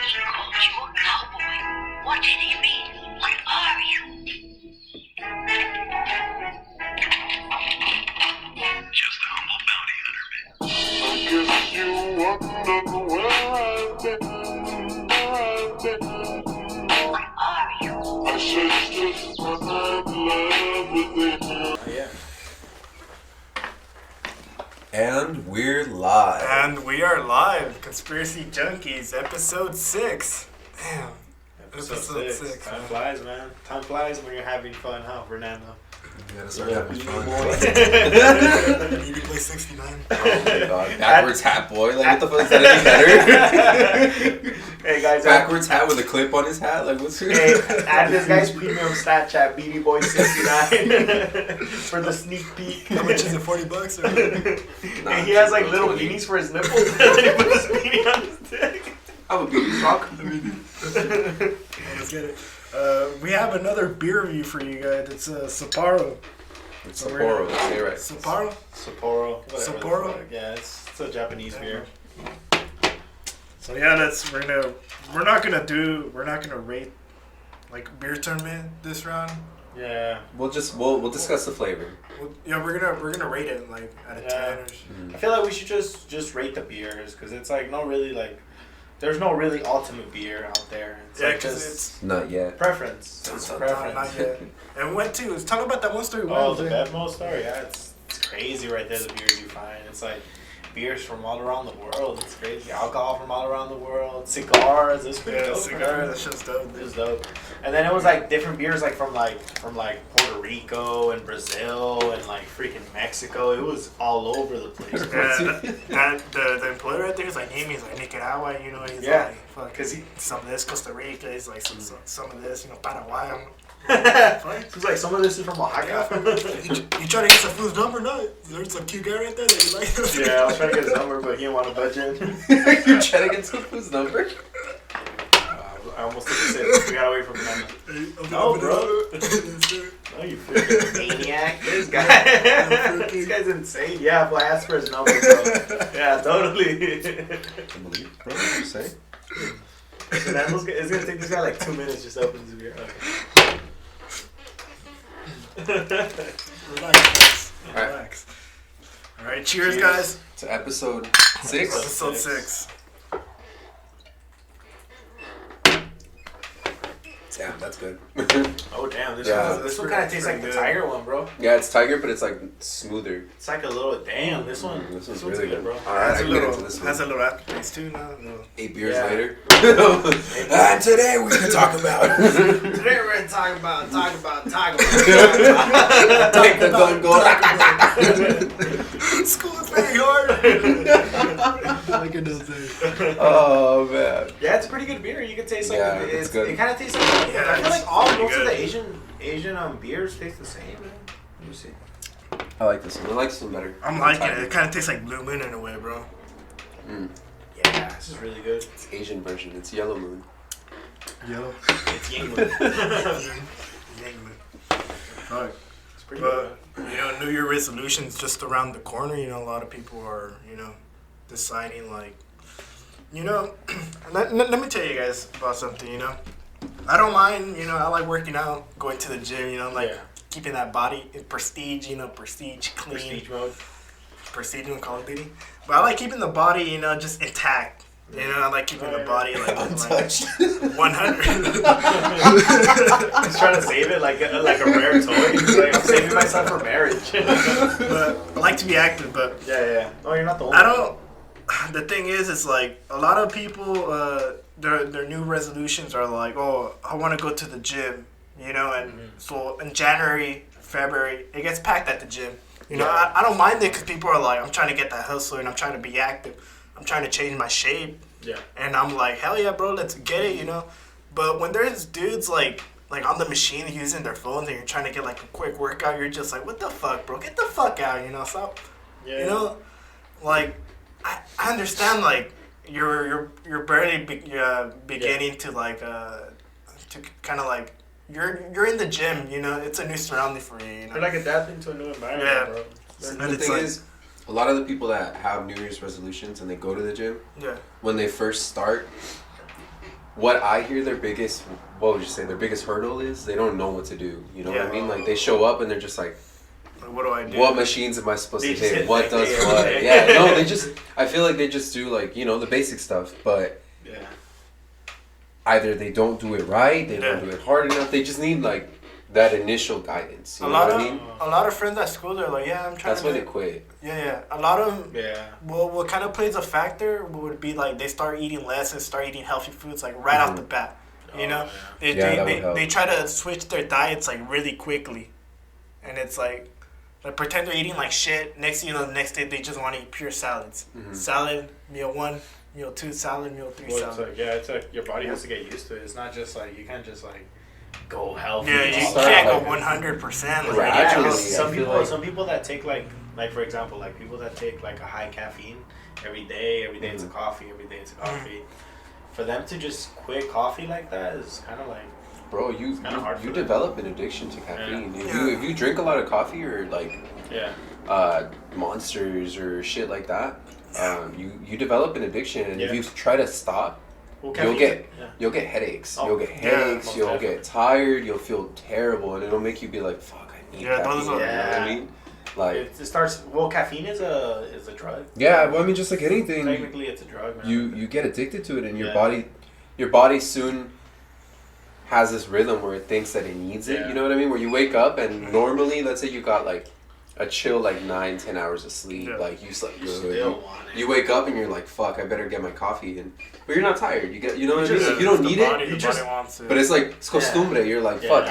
He called you a cowboy. What did he mean? What are you? Just a humble bounty hunter, man. I guess you wonder where I've been. What are you? I said just when I'm in love with you. Oh, yeah. And we're live. And we are live. Conspiracy Junkies, episode 6. Damn. Episode 6. Time flies, man. Time flies when you're having fun, huh, Fernando? You gotta start having fun. You can play 69. Oh my god. Backwards hat boy. Like, what the fuck is that any better? Hey, guys. Backwards hat with a clip on his hat? Like, what's your... Hey, add this guy's premium stat chat, Beanie Boy 69 for the sneak peek. How much is it, $40? Or... And he has like little beanies for his nipples, and then he put this beanie on his dick. I'm a beanie sock. Let's get it. We have another beer review for you guys. It's Sapporo. It's Sapporo. Say it right. Sapporo? Sapporo. Sapporo? Yeah, it's a Japanese beer. So yeah, we're not gonna rate like beer tournament this round. Yeah. We'll discuss the flavor. We're gonna rate it like out of 10 or I feel like we should just rate the beers because it's like there's no really ultimate beer out there. It's yeah, like because it's Not yet. preference. It's preference. not yet. And what too? Talk about that one story. Oh, the Bevmo story. Yeah, it's crazy right there. The beers you find. It's like beers from all around the world. It's crazy. Alcohol from all around the world. Cigars. It's pretty dope. Cigar. That shit's dope. It was dope. And then it was like different beers like from Puerto Rico and Brazil and like freaking Mexico. It was all over the place. Yeah, the employee right there is like Amy. He's like Nicaragua. You know, he's like fuck. Cause some of this Costa Rica. He's like some of this. You know, Paraguay. He's like, some of this is from Oaxaca. You trying to get some food's number? No, there's some cute guy right there that you like. Yeah, I was trying to get his number, but he didn't want to budget. You're trying to get some whose number? I almost took a sip. We gotta wait for Fernando. No, bro. No, you freaking maniac. This guy. This guy's insane. Yeah, well, I asked for his number, bro. Yeah, totally. Bro, what you say? Fernando's it's gonna take this guy like 2 minutes just to open his beer. Okay. Relax. Relax. All right, cheers, guys. To episode 6. Episode 6. Damn, that's good. Oh damn, this one pretty- kind of tastes like the pretty Tiger one, bro. Yeah, it's Tiger, but it's like smoother. It's like a little this This one's really good, bro. Alright, I Has a can get into this has a one. little aftertaste too. No. 8 beers Yeah. later. And today we're gonna talk about Today we're gonna talk about. Take the gun, go. School is very hard. Like it does say. Oh man. Yeah, it's a pretty good beer. You can taste like Yeah, it's good. It kind of tastes like. Yeah, I feel like it's most pretty of the good. Asian beers taste the same. Man. Let me see. I like this one. I like this one better. I'm liking it. It kind of tastes like Blue Moon in a way, bro. Yeah, this is really good. It's Asian version. It's Yellow Moon. Yellow. It's Yingling. Fuck. It's pretty But, good. New Year resolutions just around the corner. A lot of people are, deciding, like, let me tell you guys about something, I don't mind, I like working out, going to the gym, keeping that body in prestige, prestige, clean. Prestige mode. Prestige in Call of Duty. But I like keeping the body, just intact. I like keeping the body, like Untouched. 100. He's trying to save it like a rare toy. He's like, I'm saving myself for marriage. But I like to be active, but Yeah. Oh, you're not the only I don't. The thing is, it's like a lot of people. Their new resolutions are like, oh, I want to go to the gym, and so in January, February, it gets packed at the gym. I don't mind it because people are like, I'm trying to get that hustle and I'm trying to be active. I'm trying to change my shape. Yeah. And I'm like, hell yeah, bro, let's get it, But when there's dudes like on the machine using their phones and you're trying to get like a quick workout, you're just like, what the fuck, bro? Get the fuck out, Stop. Yeah. Like I understand like you're barely beginning to like to kind of like you're in the gym, it's a new surrounding for you, You're like adapting to a new environment, Yeah. bro. The thing is, a lot of the people that have New Year's resolutions and they go to the gym, Yeah. when they first start, what I hear their biggest, what would you say, their biggest hurdle is they don't know what to do. You know what I mean? Like they show up and they're just like, what do I do? what machines am I supposed to take? What does yeah, what? yeah. Yeah, no, they just, I feel like they just do like, you know, the basic stuff, but either they don't do it right, they don't do it hard enough, they just need like that initial guidance. You know what I mean? A lot of friends at school, they're like, yeah, I'm trying That's to why they quit. Yeah. A lot of them, Yeah. well, what kind of plays a factor would be like they start eating less and start eating healthy foods like right off the bat. You know? They try to switch their diets like really quickly. And it's like pretend they're eating like shit. Next thing you know, the next day they just want to eat pure salads. Salad, meal 1, meal 2, salad, meal 3, salad. It's like your body has to get used to it. It's not just like, you can't just like go healthy. Yeah, you can't go 100%. Gradually, some people that take like for example, like people that take like a high caffeine every day it's a coffee, every day it's a coffee. For them to just quit coffee like that is kind of like, bro, you develop an addiction to caffeine. If you drink a lot of coffee or like Monsters or shit like that, you develop an addiction, and if you try to stop, you'll get headaches. You'll get headaches. You'll get tired. You'll feel terrible, and it'll make you be like, "Fuck, I need caffeine." You know what I mean? Like it starts. Well, caffeine is a drug. Yeah, well, I mean, just like anything. Technically, it's a drug. Man. You get addicted to it, and your body soon has this rhythm where it thinks that it needs it. You know what I mean? Where you wake up and normally, let's say you got like a chill like 9-10 hours of sleep, like you slept good. You wake up and you're like, fuck, I better get my coffee in. But you're not tired. You know what I mean? Like, you don't need it. The body wants it. But it's like it's costumbre. You're like, fuck,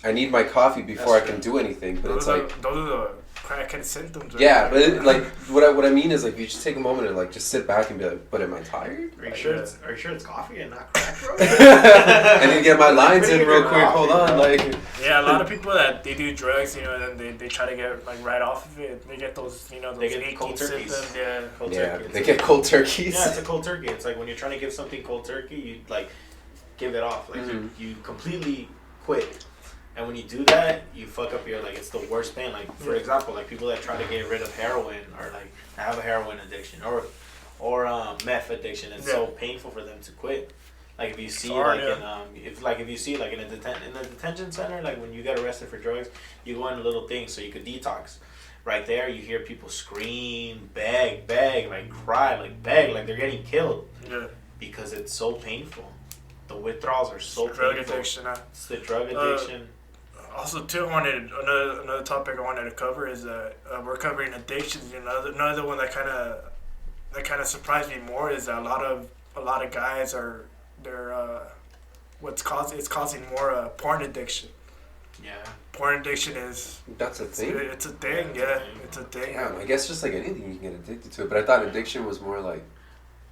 I need my coffee before I can do anything. But it's like those are the crackhead symptoms. Yeah, but like what I mean is like you just take a moment and like just sit back and be like, but am I tired? Are you sure it's coffee and not crack, bro? I need to get my lines in real quick. Hold on, like. Yeah, a lot of people that they do drugs, you know, and then they try to get like right off of it. They get those, you know, those they get cold turkeys. Symptoms. They get cold turkeys. Yeah, it's a cold turkey. It's like when you're trying to give something cold turkey, you like give it off. Like you completely quit. And when you do that, you fuck up your, like, it's the worst pain. Like, for example, like people that try to get rid of heroin or like have a heroin addiction or meth addiction, it's so painful for them to quit. Like if you see if you see like in the detention center, like when you get arrested for drugs, you go in a little thing so you could detox. Right there, you hear people scream, beg, like cry, like beg, like they're getting killed. Yeah. Because it's so painful. The withdrawals are so painful. Drug addiction. It's the drug addiction. Also, too, another topic I wanted to cover is that we're covering addictions. You know, another one that kind of surprised me more is that a lot of guys are it's causing more porn addiction. Yeah. Porn addiction that's a thing. It's a thing. Yeah, it's a thing. Yeah, I guess just like anything you can get addicted to it, but I thought addiction was more like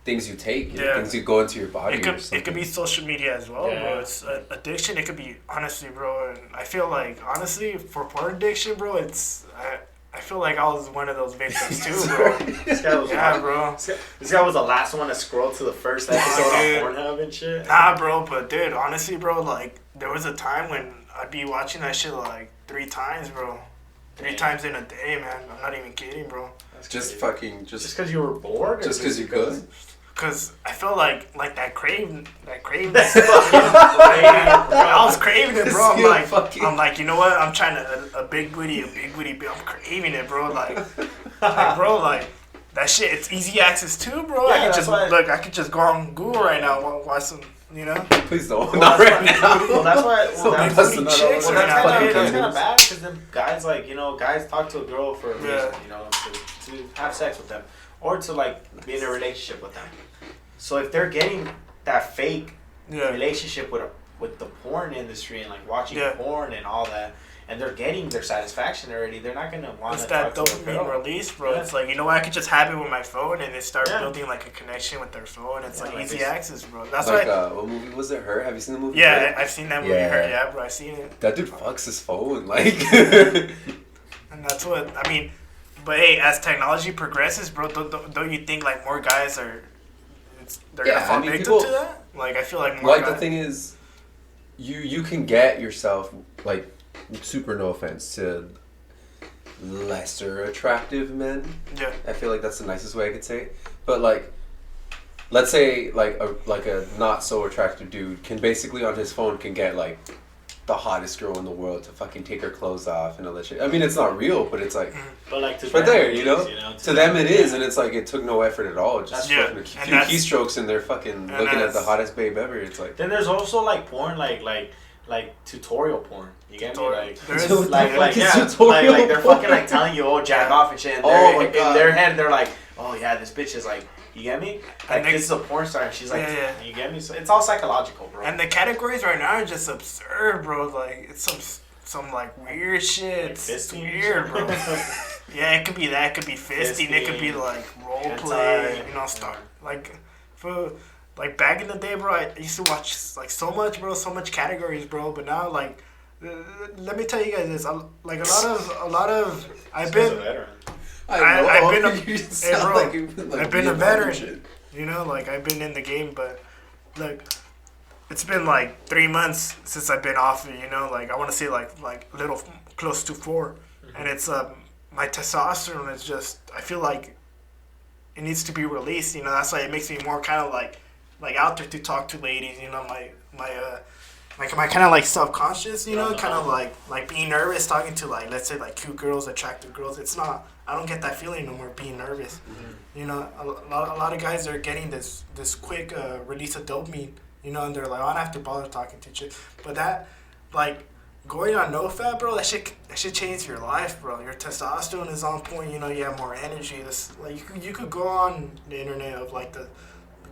things you take, things you go into your body. It could be social media as well, bro. It's addiction. It could be, honestly, bro. And I feel like, honestly, for porn addiction, bro, I feel like I was one of those victims too, bro. This guy was the last one to scroll to the first episode on Pornhub and shit. Nah, bro, but dude, honestly, bro, like there was a time when I'd be watching that shit like 3 times, bro. 3 times in a day, man. I'm not even kidding, bro. Just because you were bored? Just because you could? Because I felt like that craving. I was craving it, bro. I'm like, you know what? I'm trying to a big booty. I'm craving it, bro. Like that shit. It's easy access too, bro. Yeah, I could just go on Google right now, watch some. You know? Please don't. Not right now. Well, that's why. That's kind of bad because then guys guys talk to a girl for a reason, you know, to have sex with them or to like be in a relationship with them. So if they're getting that fake relationship with the porn industry and like watching porn and all that, and they're getting their satisfaction already, they're not gonna want to talk to a girl. It's that dopamine release, bro. Yeah. It's like, you know what, I could just have it with my phone and they start building like a connection with their phone. It's like easy access, bro. That's like, what movie was it? Her? Have you seen the movie? Yeah, I've seen that movie. Her. Yeah, bro, I've seen it. That dude fucks his phone, like. And that's what I mean. But hey, as technology progresses, bro, don't you think like more guys they're gonna fall victim to that? Like I feel like more. Like the thing is, you can get yourself like. Super no offense to lesser attractive men. Yeah. I feel like that's the nicest way I could say it. But like let's say like a not so attractive dude can basically on his phone can get like the hottest girl in the world to fucking take her clothes off and all that shit. I mean, it's not real, but it's like, but like, but there, you know, to them it is, and it's like it took no effort at all. Just fucking a few keystrokes and they're fucking looking at the hottest babe ever. It's like. Then there's also like porn, like tutorial porn. You get me? Like they're fucking like telling you, oh, jack off and shit. And in their head, they're like, oh yeah, this bitch is like. You get me? Like, this is a porn star, and she's like, you get me? So it's all psychological, bro. And the categories right now are just absurd, bro. Like, it's some like weird shit. It's weird, bro. Yeah, it could be that. It could be fisting. It could be like role play. You know, stuff like for like back in the day, bro. I used to watch like so much, bro. So much categories, bro. But now, like, let me tell you guys this. Like a lot of I've been. I've been a veteran, you know, like I've been in the game, but like it's been like 3 months since I've been off it, you know, like I want to say like a little close to 4, and it's my testosterone is just I feel like it needs to be released, you know. That's why it makes me more kind of like out there to talk to ladies, you know. Like, am I kind of like self-conscious, you know, kind of like being nervous talking to like, let's say like cute girls, attractive girls. It's not, I don't get that feeling no more being nervous. Mm-hmm. You know, a lot of guys are getting this quick release of dopamine, you know, and they're like, oh, I don't have to bother talking to chicks. But that, like, going on no fat, bro, that shit change your life, bro. Your testosterone is on point, you know, you have more energy. This, like, you could go on the internet of like the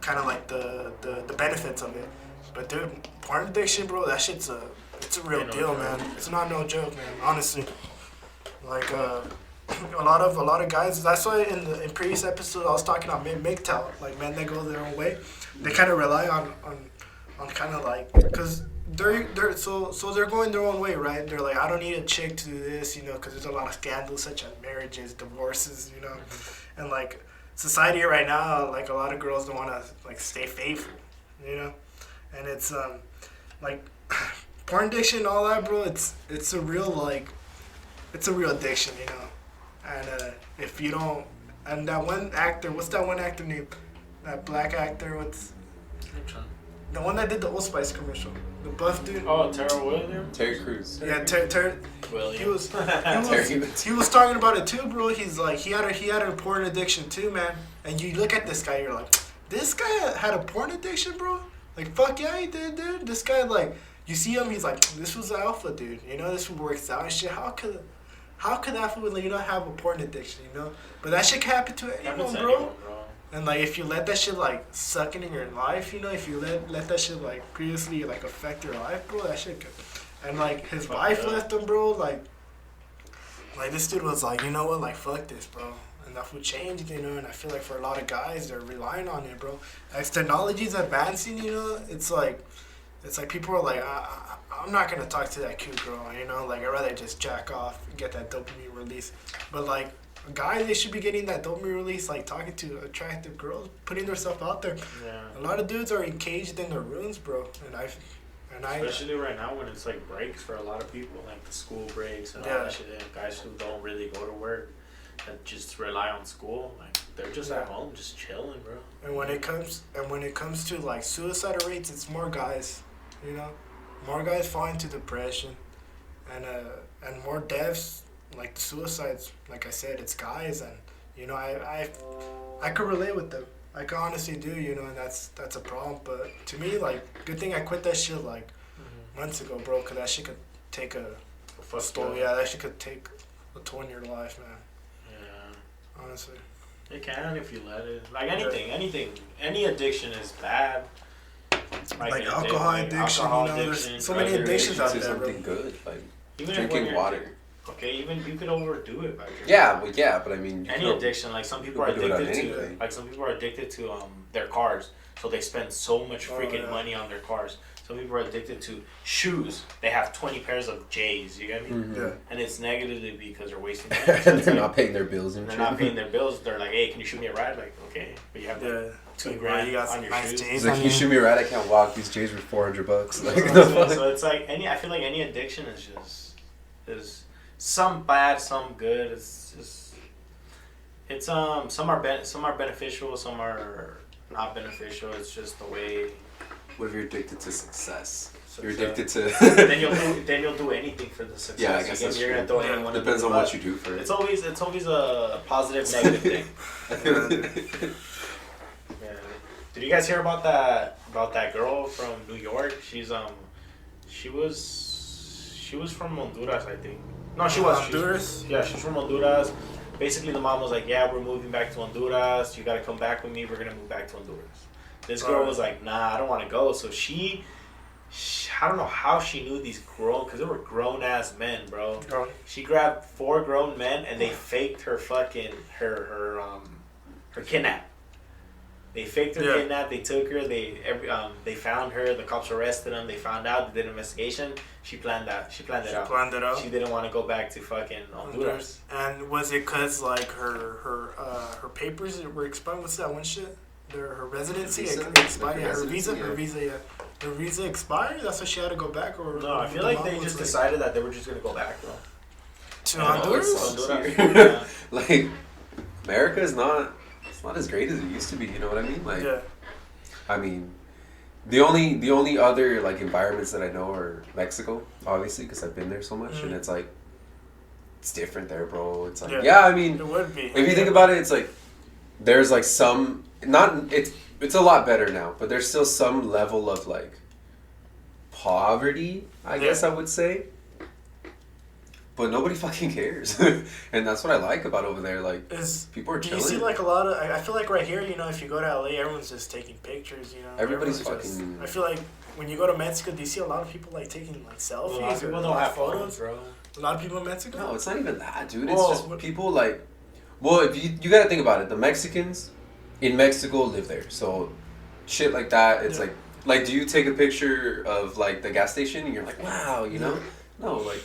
kind of like the benefits of it. But dude, porn addiction, bro, that shit's it's a real deal, man. It's not no joke, man. Honestly, like a lot of guys. That's why in previous episode I was talking about MGTOW, like men that go their own way. They kind of rely on kind of like because they're going their own way, right? They're like, I don't need a chick to do this, you know, because there's a lot of scandals such as marriages, divorces, you know, and like society right now, like a lot of girls don't want to like stay faithful, you know. And it's like porn addiction, all that, bro. It's a real addiction, you know. And if you don't, and that one actor, what's that one actor name? That black actor, what's the one that did the Old Spice commercial? The buff dude. Oh, Terry Williams. Terry Crews. Yeah, Terry. Williams. He was talking about it too, bro. He's like he had a porn addiction too, man. And you look at this guy, you're like, this guy had a porn addiction, bro. Like, fuck yeah, he did, dude. This guy, like, you see him, he's like, this was the alpha, dude. You know, this fool works out and shit. How could that fool, like, you know, have a porn addiction, you know? But that shit can happen to anyone, bro. And, like, if you let that shit, like, suck in your life, you know, if you let that shit, like, previously, like, affect your life, bro, that shit could. And, like, his wife left him, bro. Like, this dude was like, you know what, like, fuck this, bro. And that food changed, you know, and I feel like for a lot of guys, they're relying on it, bro. As technology's advancing, you know, it's like people are like, I'm not going to talk to that cute girl, you know, like, I'd rather just jack off and get that dopamine release. But, like, guys, they should be getting that dopamine release, like, talking to attractive girls, putting themselves out there. Yeah. A lot of dudes are encaged in their rooms, bro, especially right now when it's, like, breaks for a lot of people, like the school breaks and all that shit, and guys who don't really go to work. That just rely on school, like they're just at home, just chilling, bro. And when it comes to like suicide rates, it's more guys, you know, more guys fall into depression, and more deaths, like the suicides. Like I said, it's guys, and you know, I could relate with them. I could honestly do, you know, and that's a problem. But to me, like, good thing I quit that shit like months ago, bro, because that shit could take a toll. Yeah, that shit could take a toll in your life, man. Honestly, it can if you let it. Like anything, any addiction is bad. Like alcohol addiction, you know, there's so many addictions out there, something good, like even drinking water. Okay, even you could overdo it by drinking. Yeah, but I mean, any addiction, like some people are addicted to their cars, so they spend so much freaking money on their cars. Some people are addicted to shoes. They have 20 pairs of J's, you get me? Mm-hmm. Yeah. And it's negatively because they're wasting money. They're not paying their bills. They're not paying their bills. They're like, hey, can you shoot me a ride? Like, okay. But you have like $2,000 on your shoes. He's like, you shoot me a ride, I can't walk. These J's were $400. Like, so it's like, I feel like any addiction is just, there's some bad, some good. It's just, it's, some are beneficial, some are not beneficial. It's just the way. What if you're addicted to success? So You're addicted to. then you'll do anything for the success. Yeah, I guess that's you're true. gonna throw anyone. Depends on what you do for it. It's always a positive negative thing. Yeah. Did you guys hear about that girl from New York? She was from Honduras, I think. No, she was Honduras. She's from Honduras. Basically, the mom was like, "Yeah, we're moving back to Honduras. You gotta come back with me. We're gonna move back to Honduras." This girl was like, "Nah, I don't want to go." So she, I don't know how she knew these because they were grown ass men, bro. She grabbed 4 grown men and they faked her fucking her kidnap. They faked her kidnap. They took her. They found her. The cops arrested them. They found out. They did an investigation. She planned that. She planned it out. She didn't want to go back to fucking Honduras. And was it because like her papers were expired? What's that one shit? Her residency expired. Her visa expired. That's why she had to go back. Or no, I feel like they just decided that they were just gonna go back, bro. To Honduras. Yeah. Like America is not. It's not as great as it used to be. You know what I mean? Like, I mean, the only other like environments that I know are Mexico, obviously, because I've been there so much, and it's like, it's different there, bro. It's like, I mean, it would be. If you think about it, it's like, there's like some it's a lot better now, but there's still some level of like poverty, I guess I would say. But nobody fucking cares, and that's what I like about over there. Like, people are chilling. Do you see like a lot of? I feel like right here, you know, if you go to LA, everyone's just taking pictures. You know, everybody's fucking. I feel like when you go to Mexico, do you see a lot of people like taking like selfies? A lot of people don't have photos, bro. A lot of people in Mexico. No, it's not even that, dude. It's just people like. Well, if you gotta think about it, the Mexicans in Mexico live there, so shit like that. It's like, do you take a picture of like the gas station and you're like, wow, you know? No, like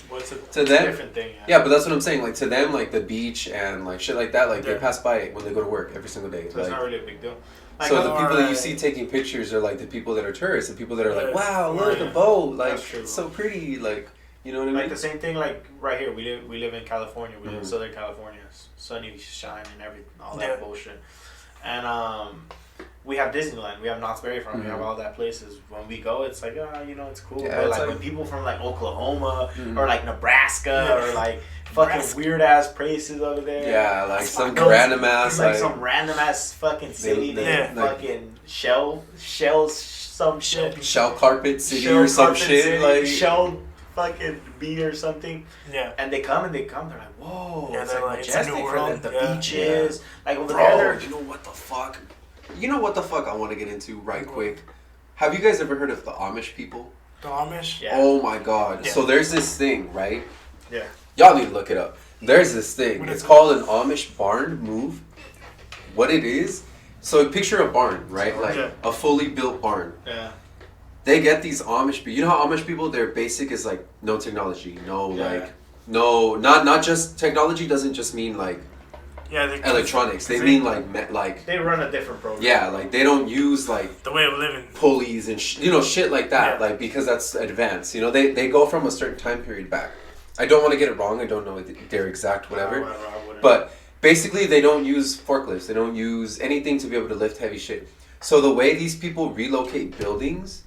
to them, different thing. Yeah, but that's what I'm saying. Like to them, like the beach and like shit like that, like they pass by it when they go to work every single day. So it's not really a big deal. Like, so the people that you see taking pictures are like the people that are tourists, the people that are like, wow, look the boat, like it's so pretty, like you know what I mean. Like the same thing, like right here, we live in California, we live in Southern California, sunny, shine, and everything, all that bullshit, and we have Disneyland, we have Knott's Berry Farm, we have all that places. When we go, it's like, you know, it's cool. Yeah, but like when people from like Oklahoma or like Nebraska or like fucking weird ass places over there. Yeah, like some random ass, like some random ass fucking city named fucking shells, some shit. Shell Carpet City or some shit. City, like Shell fucking B or something. Yeah. And they come, they're like, whoa, yeah, it's like majestic for the beaches. Like over there. there. You know what the fuck? You know what the fuck I want to get into right quick? Have you guys ever heard of the Amish people? The Amish? Yeah. Oh my god. Yeah. So there's this thing, right? Yeah. Y'all need to look it up. There's this thing. It's called an Amish barn move. What it is, so picture a barn, right? Like a fully built barn. Yeah. They get these Amish people. You know how Amish people, their basic is like no technology, not just technology doesn't just mean like electronics. They mean like they run a different program. Yeah, like they don't use like the way of living, pulleys and shit like that. Yeah. Like because that's advanced. You know, they go from a certain time period back. I don't want to get it wrong. I don't know their exact whatever. But basically, they don't use forklifts. They don't use anything to be able to lift heavy shit. So the way these people relocate buildings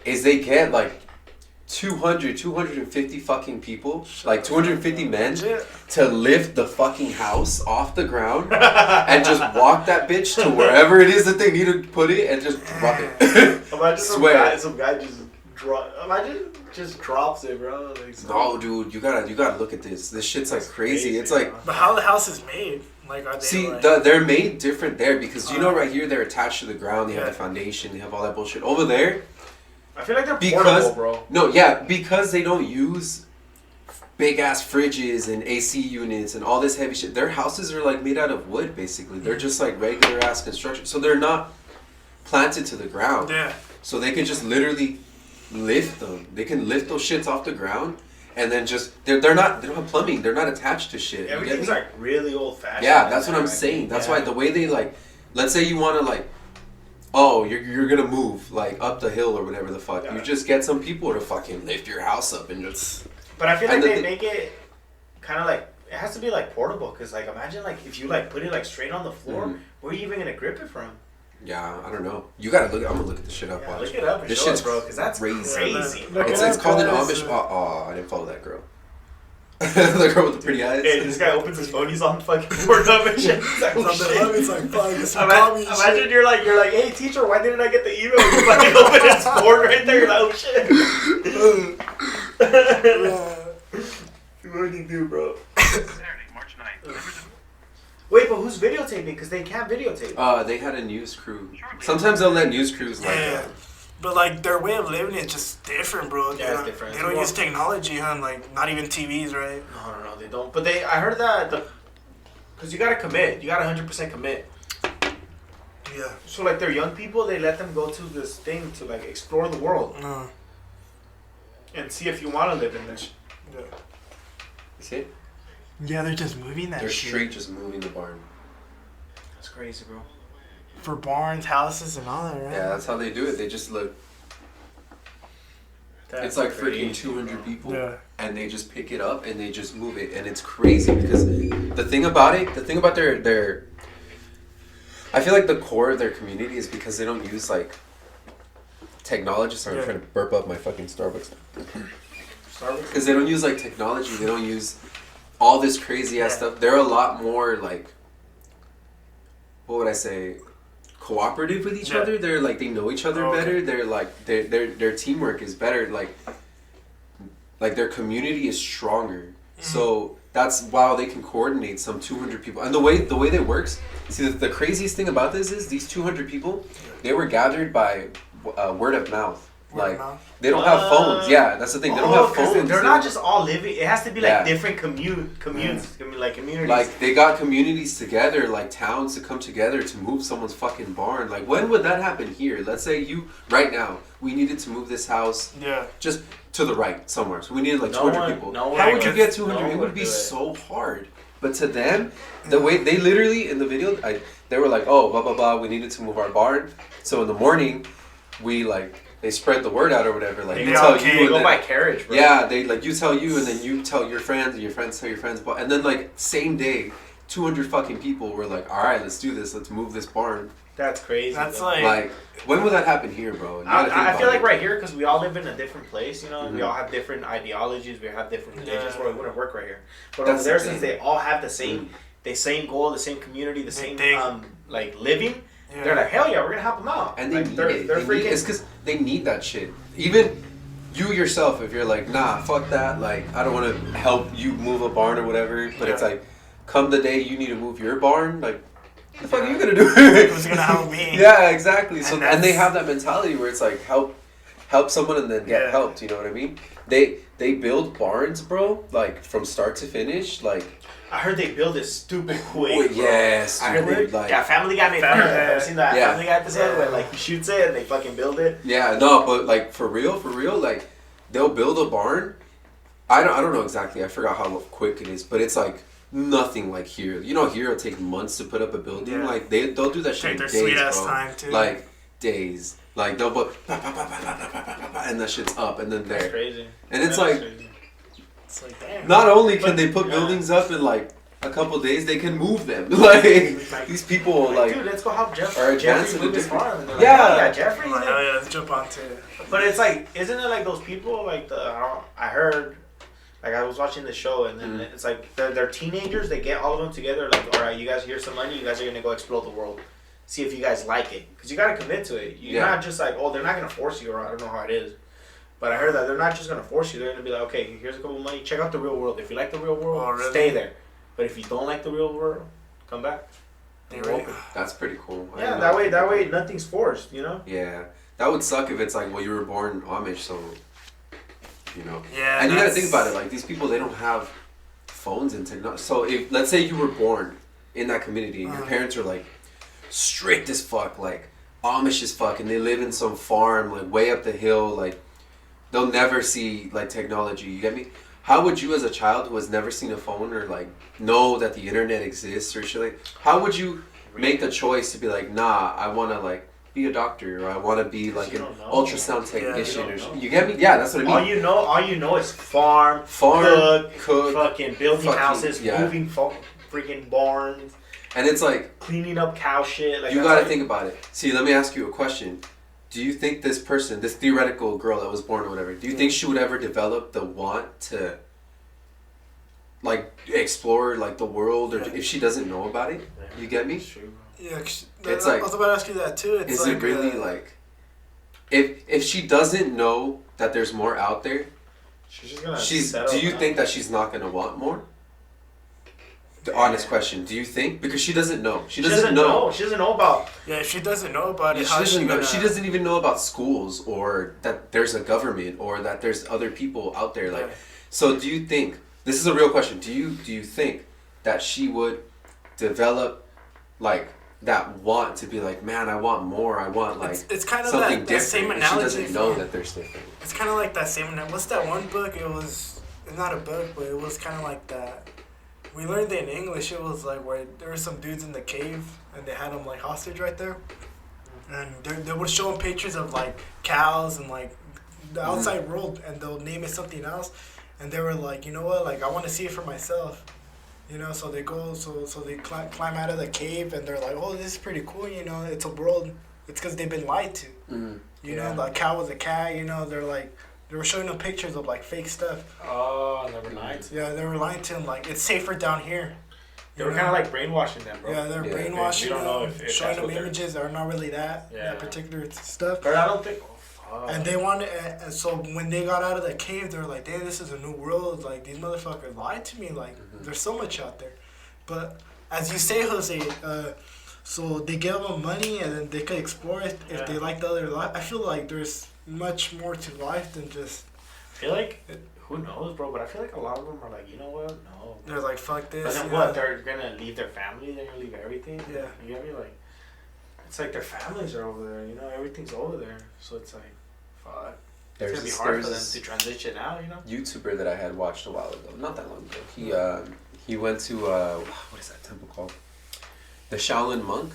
is they get like 250 fucking people, like 250 men to lift the fucking house off the ground and just walk that bitch to wherever it is that they need to put it and just drop it. Imagine some guy just drops it, bro. Like, no, dude, you gotta look at this. This shit's like crazy. It's like. But how the house is made? Like, are they they're made different there because you know right here they're attached to the ground. They have the foundation. They have all that bullshit over there. I feel like they're portable, bro. No, yeah, because they don't use big ass fridges and AC units and all this heavy shit. Their houses are like made out of wood, basically. They're just like regular ass construction, so they're not planted to the ground. Yeah. So they can just literally lift them. They can lift those shits off the ground, and then just they don't have plumbing. They're not attached to shit. Everything's like really old fashioned. Yeah, that's what I'm saying. That's why the way they like, let's say you want to like. Oh, you're gonna move like up the hill or whatever the fuck. Yeah. You just get some people to fucking lift your house up and just. But I feel like they make it kind of like it has to be like portable because like imagine like if you like put it like straight on the floor, where are you even gonna grip it from? Yeah, I don't know. You gotta look. I'm gonna look at this shit up. Yeah, Watch. look it up and This show shit's us, bro, because that's crazy. Look It's it up, called an guys. Amish. Oh, I didn't follow that girl. The girl with the pretty eyes. Hey, this guy opens his phone. He's on fucking Pornhub and shit. He's like, oh, shit. It's like, fuck, it's some comedy shit. Imagine you're like, hey teacher, why didn't I get the email? You fucking open his phone right there. You're like, oh shit. What do you do, bro? Saturday, March 9th. Wait, but who's videotaping? Because they can't videotape. They had a news crew. Sometimes they'll let news crews like. Yeah. But like their way of living is just different, bro. Yeah, it's different. They don't use technology, huh? Like not even TVs, right? No, they don't. But I heard that because you gotta commit. You gotta 100% commit. Yeah. So like they're young people. They let them go to this thing to like explore the world and see if you want to live in this. Yeah. See? Yeah, they're just moving that They're shit. straight just moving the barn. That's crazy, bro. For barns, houses, and all that, right? Yeah, that's how they do it. They just look. It's like freaking 200 people, and they just pick it up and they just move it, and it's crazy because the thing about their, I feel like the core of their community is because they don't use like technology. Sorry, I'm trying to burp up my fucking Starbucks. Because they don't use like technology. They don't use all this crazy ass stuff. They're a lot more like, what would I say? Cooperative with each other. They're like, they know each other better. They're like their teamwork is better. Like their community is stronger. So that's why they can coordinate some 200 people. And the way that works. See, the craziest thing about this is these 200 people, they were gathered by word of mouth. Like they don't have phones. Yeah, that's the thing. They don't have phones. They're not just all living. It has to be like different communes, like communities. Like they got communities together, like towns to come together to move someone's fucking barn. Like when would that happen here? Let's say right now we needed to move this house. Yeah. Just to the right somewhere. So we needed like 200 people. How would you get 200? It would be so hard. But to them, the way they literally in the video, they were like, oh, blah blah blah. We needed to move our barn. So in the morning, they spread the word out or whatever. Like you tell you, they go by carriage, bro. Yeah, they like you tell you, and then you tell your friends, and your friends tell your friends. And then like same day, 200 fucking people were like, all right, let's do this. Let's move this barn. That's crazy. That's though. like when would that happen here, bro? I feel like right here because we all live in a different place. You know, we all have different ideologies. We have different religions. Where it wouldn't work right here. But over there, since they all have the same goal, the same community, the same like living. Yeah. They're like, hell yeah, we're gonna help them out. And they need it. It's because they need that shit. Even you yourself, if you're like, nah, fuck that, like, I don't want to help you move a barn or whatever, but it's like, come the day you need to move your barn, like, what the fuck are you gonna do? Who's gonna help me? Yeah, exactly. So and they have that mentality where it's like, help someone and then get helped. You know what I mean? They build barns, bro, like from start to finish, like. I heard they build it stupid quick. Yes, I heard like Family Guy made fun of it. Ever seen that Family Guy episode where like he shoots it and they fucking build it? Yeah, no, but like for real, like they'll build a barn. I don't know exactly. I forgot how quick it is, but it's like nothing like here. You know, here it'll take months to put up a building. Yeah. Like they'll do that shit in days, sweet ass time too. Like days. Like they'll put and that shit's up and then there. That's crazy. And it's like. Crazy. It's like, damn. Not only can they put buildings up in like a couple days, they can move them. Like these people, like dude, let's go help Jeffrey. Are advanced in a different. Like, yeah, Jeffrey. Oh yeah, let's jump on to it. But it's like, isn't it like those people? Like I heard, like I was watching the show, and then it's like they're teenagers. They get all of them together. Like, all right, you guys, here's some money. You guys are gonna go explore the world. See if you guys like it, because you gotta commit to it. You're not just like, oh, they're not gonna force you, or I don't know how it is. But I heard that they're not just gonna force you. They're gonna be like, okay, here's a couple of money. Check out the real world. If you like the real world, stay there. But if you don't like the real world, come back. That's pretty cool. Yeah, that way nothing's forced. You know. Yeah, that would suck if it's like, well, you were born Amish, so you know. Yeah. And you gotta think about it. Like these people, they don't have phones and technology. So if let's say you were born in that community and your parents are like strict as fuck, like Amish as fuck, and they live in some farm like way up the hill, like. They'll never see like technology. You get me? How would you, as a child who has never seen a phone or like know that the internet exists or shit, like how would you make the choice to be like, nah, I want to like be a doctor or I want to be like an ultrasound technician or you get me? Yeah, that's what I mean. All you know is farm, cook, fucking building houses, moving freaking barns. And it's like cleaning up cow shit. Like you gotta think about it. See, let me ask you a question. Do you think this person, this theoretical girl that was born or whatever, do you think she would ever develop the want to, like, explore, like, the world, or if she doesn't know about it? You get me? Yeah, it's I like, was about to ask you that too. It's is like, it really like, if she doesn't know that there's more out there, she's just gonna do you think that she's not gonna want more? The honest question. Do you think? Because she doesn't know. She doesn't know. She doesn't know about. Yeah, if she doesn't know about it, she doesn't even know about schools or that there's a government or that there's other people out there. Like, so do you think? This is a real question. Do you think that she would develop like that want to be like, man, I want more. I want like it's kind of something that same different. analogy. She doesn't know that there's different. It's kind of like that same. What's that one book? It's not a book, but it was kind of like that. We learned it in English. It was like where there were some dudes in the cave and they had them like hostage right there, and they would show them pictures of like cows and like the outside world, and they'll name it something else, and they were like, you know what, like I want to see it for myself, you know. So they go, so they climb out of the cave, and they're like, oh, this is pretty cool, you know. It's a world. It's because they've been lied to, you know. The cow was a cat, you know. They're like. They were showing them pictures of like fake stuff. Oh, they were lying to. Yeah, they were lying to him. Like, it's safer down here. They were kind of like brainwashing them, bro. Yeah, they're brainwashing them. We don't know if showing them images that are not really that particular stuff. But I don't think. And they wanted, and so when they got out of the cave, they were like, "Damn, this is a new world. Like, these motherfuckers lied to me. Like, there's so much out there." But as you say, Jose, so they give them money and then they could explore it if they like the other life. I feel like there's much more to life than just. I feel like who knows, bro? But I feel like a lot of them are like, you know what? No. They're like, fuck this. But then what? They're gonna leave their family. They're gonna leave everything. Yeah. You get me? Like, it's like their families are over there. You know, everything's over there. So it's like, fuck. It's gonna be hard for them to transition out. You know. YouTuber that I had watched a while ago, not that long ago. He went to what is that temple called? The Shaolin monk.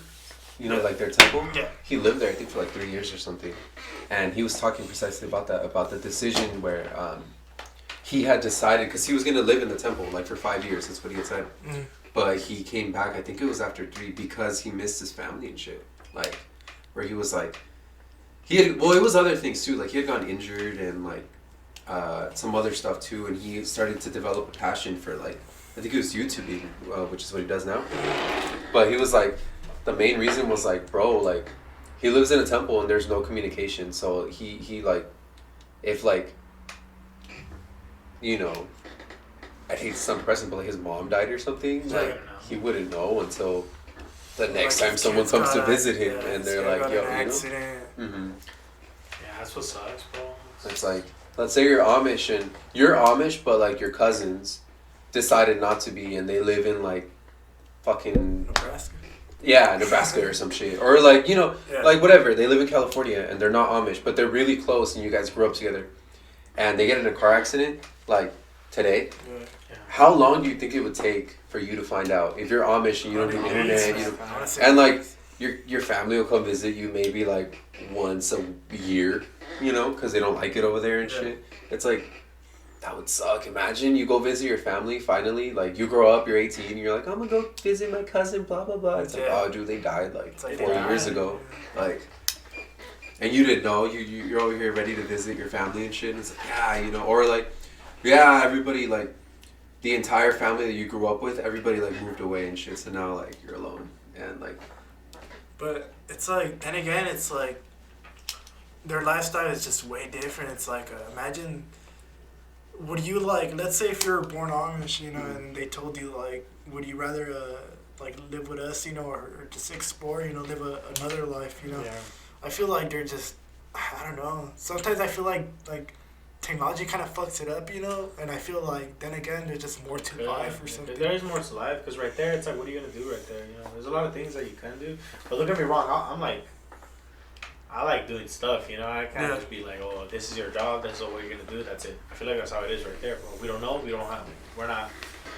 You know, like their temple? Yeah. He lived there, I think, for like 3 years or something. And he was talking precisely about that, about the decision where he had decided, because he was going to live in the temple, like, for 5 years. That's what he had said. But he came back, I think it was after 3, because he missed his family and shit. Like, where he was like, it was other things too. Like, he had gotten injured and, like, some other stuff too. And he started to develop a passion for, like, I think it was YouTubing, which is what he does now. But he was like, the main reason was like, bro, like, he lives in a temple and there's no communication. So he like, if like, you know, I hate to sound depressing, but like his mom died or something, like he wouldn't know until the next time someone comes to visit him, and they're like, yo, you know. Yeah, that's what sucks, bro. It's like, let's say you're Amish, but like your cousins decided not to be, and they live in like fucking Nebraska. Yeah, Nebraska or some shit. Or like, you know, like whatever. They live in California and they're not Amish, but they're really close and you guys grew up together. And they get in a car accident, like today. How long do you think it would take for you to find out? If you're Amish and you don't do internet, and like your family will come visit you maybe like once a year, you know, because they don't like it over there and shit. It's like, that would suck. Imagine you go visit your family finally. Like, you grow up, you're 18, and you're like, I'm gonna go visit my cousin, blah, blah, blah. It's like, oh, dude, they died like 4 years ago. Like, and you didn't know. You're over here ready to visit your family and shit. And it's like, yeah, you know. Or like, yeah, everybody, like, the entire family that you grew up with, everybody, like, moved away and shit. So now, like, you're alone. And, like. But it's like, then again, it's like, their lifestyle is just way different. It's like, imagine. Would you like, let's say if you were born Amish, you know, and they told you like, would you rather like live with us, you know, or just explore, you know, live another life, you know? Yeah. I feel like they're just, I don't know. Sometimes I feel like technology kind of fucks it up, you know, and I feel like then again there's just more to life or something. There is more to life because right there it's like, what are you gonna do right there? You know, there's a lot of things that you can do, but don't get me wrong, I'm like. I like doing stuff, you know. I can't just be like, oh, this is your job, this is what you're gonna do, that's it. I feel like that's how it is right there, bro. We don't know,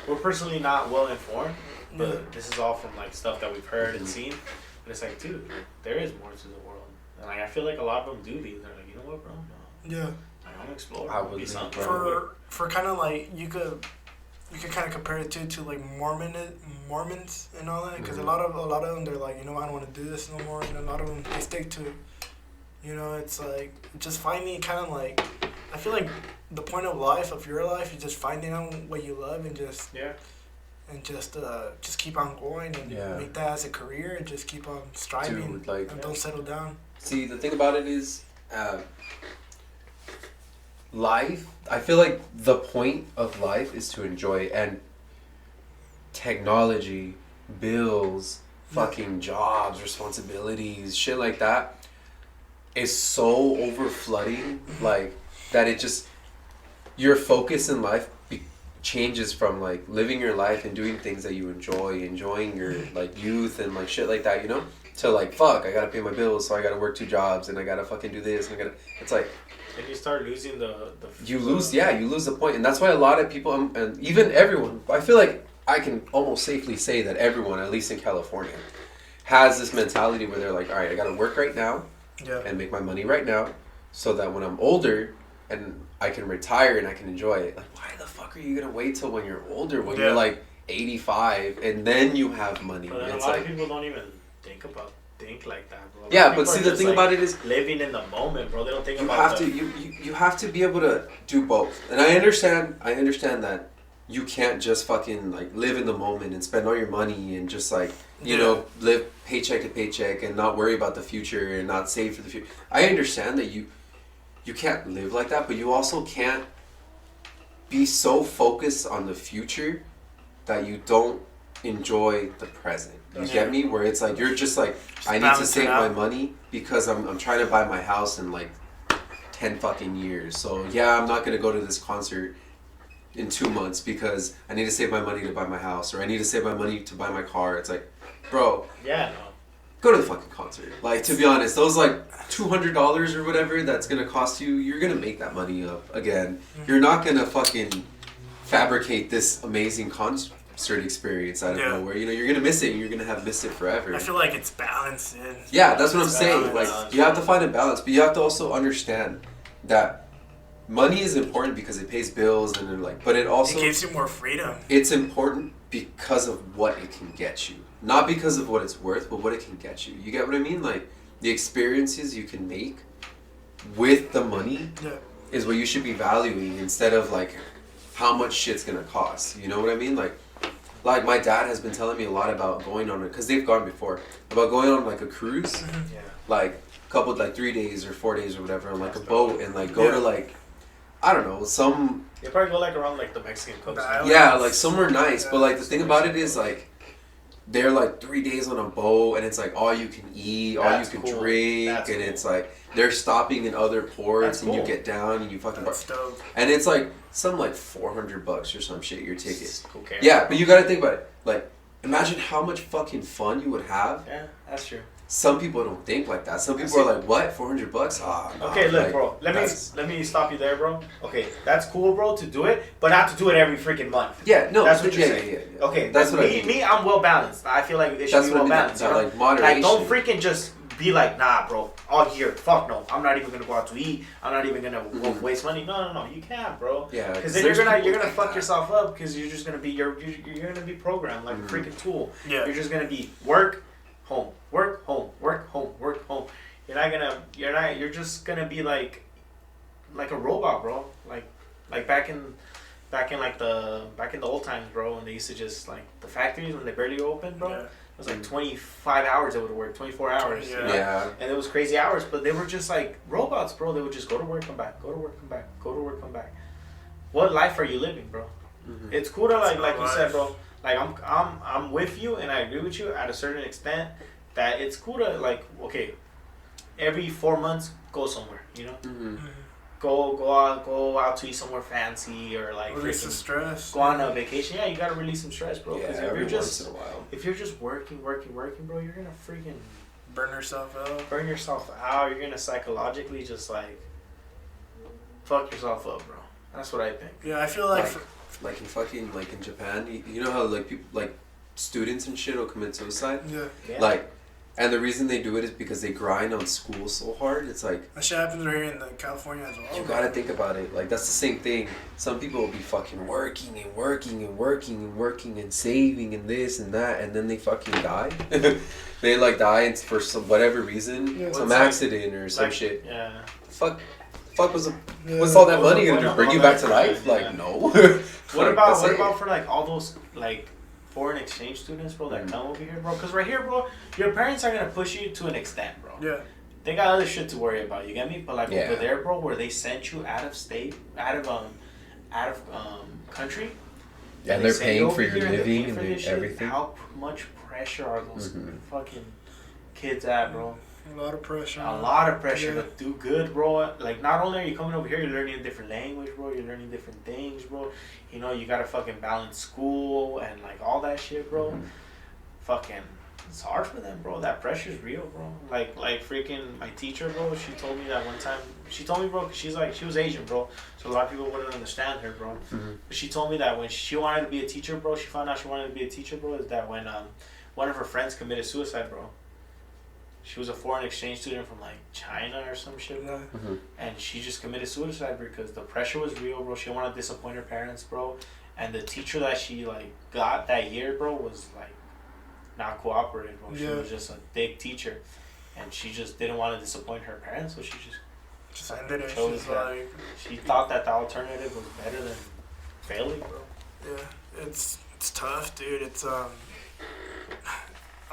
we're personally not well informed, but this is all from like stuff that we've heard and seen. But it's like, dude, there is more to the world, and like I feel like a lot of them do leave. They're like, you know what, bro? No. Yeah. Like, I'm gonna explore. I would be for kind of like you could you can kind of compare it to like Mormons and all that, because Mhm. a lot of them, they're like, I don't want to do this no more, and a lot of them, they stick to it. It's like just finding kind of like, I feel like the point of life, of your life, is just finding out what you love and just just keep on going and make that as a career and just keep on striving. Dude, like, and don't settle down. See, the thing about it is, life, I feel like the point of life is to enjoy it, and technology, bills, fucking jobs, responsibilities, shit like that is so over flooding, like, that it just, your focus in life changes from like living your life and doing things that you enjoying your like youth and like shit like that, to like, fuck, I gotta pay my bills, so I gotta work 2 jobs and I gotta fucking do this and it's like, and you start losing you lose the point. And that's why a lot of people, and even everyone, I feel like I can almost safely say that everyone, at least in California, has this mentality where they're like, all right, I gotta work right now and make my money right now, so that when I'm older and I can retire and I can enjoy it. Like, why the fuck are you gonna wait till when you're older, when you're like 85 and then you have money? But it's a lot like, of people don't even think like that, bro. Yeah, but see, the thing about it is living in the moment, bro. They don't think you about have you have to be able to do both. And I understand that you can't just fucking like live in the moment and spend all your money and just like live paycheck to paycheck and not worry about the future and not save for the future. I understand that you can't live like that, but you also can't be so focused on the future that you don't enjoy the present. You get me? Where it's like you're just like, I need to save my money because I'm trying to buy my house in like 10 fucking years. So I'm not gonna go to this concert in 2 months because I need to save my money to buy my house, or I need to save my money to buy my car. It's like, bro, go to the fucking concert. Like, to be honest, those like $200 or whatever that's gonna cost you, you're gonna make that money up again. You're not gonna fucking fabricate this amazing concert experience out of nowhere. You're gonna miss it and you're gonna have missed it forever. I feel like it's balanced. Yeah, that's what I'm saying. Like, you have to find a balance, but you have to also understand that money is important because it pays bills and like, but it also gives you more freedom. It's important because of what it can get you, not because of what it's worth, but what it can get you. You get what I mean? Like, the experiences you can make with the money is what you should be valuing instead of like how much shit's gonna cost. You know what I mean? Like my dad has been telling me a lot about going on it, because they've gone before, about going on like a cruise, like a couple, like 3 days or 4 days or whatever, on like a boat, and like go to like, I don't know, some... You probably go like around like the Mexican coast. Yeah, like somewhere nice, but like the thing about it is like, they're like 3 days on a boat, and it's like all you can eat, all you can drink, and it's like they're stopping in other ports, and you get down and you fucking and it's like some like $400 or some shit your ticket. Who cares? Yeah, but you gotta think about it. Like, imagine how much fucking fun you would have. Yeah, that's true. Some people don't think like that. Some people are like, what? $400? Ah, nah, okay, look, like, bro. Let me stop you there, bro. Okay, that's cool, bro, to do it, but not to do it every freaking month. Yeah, no, that's what you're saying. Yeah. Okay, that's what I mean. Me, I'm well balanced. I feel like it should be well balanced. Like moderation. Like, don't freaking just be like, nah, bro, all year. Fuck no. I'm not even gonna go out to eat. I'm not even gonna waste money. No. You can't, bro. Yeah. Because then you're gonna fuck yourself up, because you're just gonna be you're gonna be programmed like a freaking tool. Yeah. You're just gonna be work, home, work, home, work, home, work, home. You're just gonna be like a robot, bro. Like back in like the old times, bro, when they used to just like the factories when they barely opened, bro. Yeah. It was like 25 hours they would work, 24 hours. Yeah. And it was crazy hours, but they were just like robots, bro. They would just go to work, come back, go to work, come back, go to work, come back. What life are you living, bro? Mm-hmm. It's cool to like you said, bro. Like I'm with you and I agree with you at a certain extent that it's cool to like, okay, every 4 months go somewhere, you know? Mm-hmm. Go out to eat somewhere fancy, or like release some stress. Go on a vacation. Yeah, you gotta release some stress, bro. Yeah, every once in a while. If you're just working, bro, you're gonna freaking burn yourself out. You're gonna psychologically just like fuck yourself up, bro. That's what I think. Yeah, I feel like like in fucking like in Japan, you know how like people like students and shit will commit suicide. Yeah. Like And the reason they do it is because they grind on school so hard. It's like that shit happens right here in California as well. you gotta think about it. Like that's the same thing. Some people will be fucking working and working and working and working and saving and this and that, and then they fucking die. They like die for some whatever reason, some accident or some shit. Yeah. Fuck was what's all that money gonna do? Bring you back to life? Like no. What about for like all those like foreign exchange students, bro, that come over here, bro? Because right here, bro, your parents are gonna push you to an extent, bro. Yeah. They got other shit to worry about. You get me? But like over there, bro, where they sent you out of state, out of country. Yeah, and they're paying for your living and everything. How much pressure are those fucking kids at, bro? A lot of pressure. A lot of pressure to do good, bro. Like, not only are you coming over here, you're learning a different language, bro. You're learning different things, bro. You know, you gotta fucking balance school and, like, all that shit, bro. Fucking, it's hard for them, bro. That pressure's real, bro. Like freaking my teacher, bro, she told me that one time. She told me, bro, 'cause she's like, she was Asian, bro. So a lot of people wouldn't understand her, bro. But she told me that when she wanted to be a teacher, bro, she found out she wanted to be a teacher, bro, is that when one of her friends committed suicide, bro. She was a foreign exchange student from like China or some shit, bro. And she just committed suicide because the pressure was real, bro. She didn't want to disappoint her parents, bro. And the teacher that she like got that year, bro, was like not cooperative, bro. She was just a dick teacher, and she just didn't want to disappoint her parents, so she just ended it. chose that. She thought that the alternative was better than failing, bro. Yeah, it's tough, dude. It's on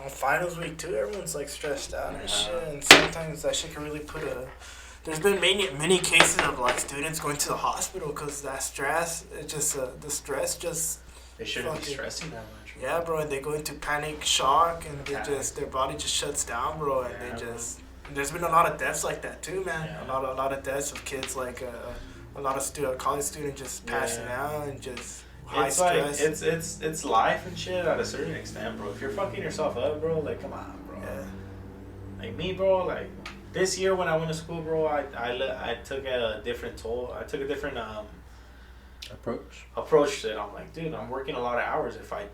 finals week too, everyone's like stressed out and shit, and sometimes that shit can really put a. There's been many cases of like students going to the hospital because that stress. It just the stress just. They shouldn't be stressing that much. Bro. Yeah, bro. And they go into panic shock, and they their body just shuts down, bro. And they just. There's been a lot of deaths like that too, man. Yeah. A lot of deaths of kids like a lot of college students just passing out and just. It's stress. Like it's life and shit at a certain extent, bro. If you're fucking yourself up, bro, like come on, bro. Yeah. Like me, bro. Like this year when I went to school, bro, I took a different toll. I took a different approach to it. I'm like, dude, I'm working a lot of hours. If I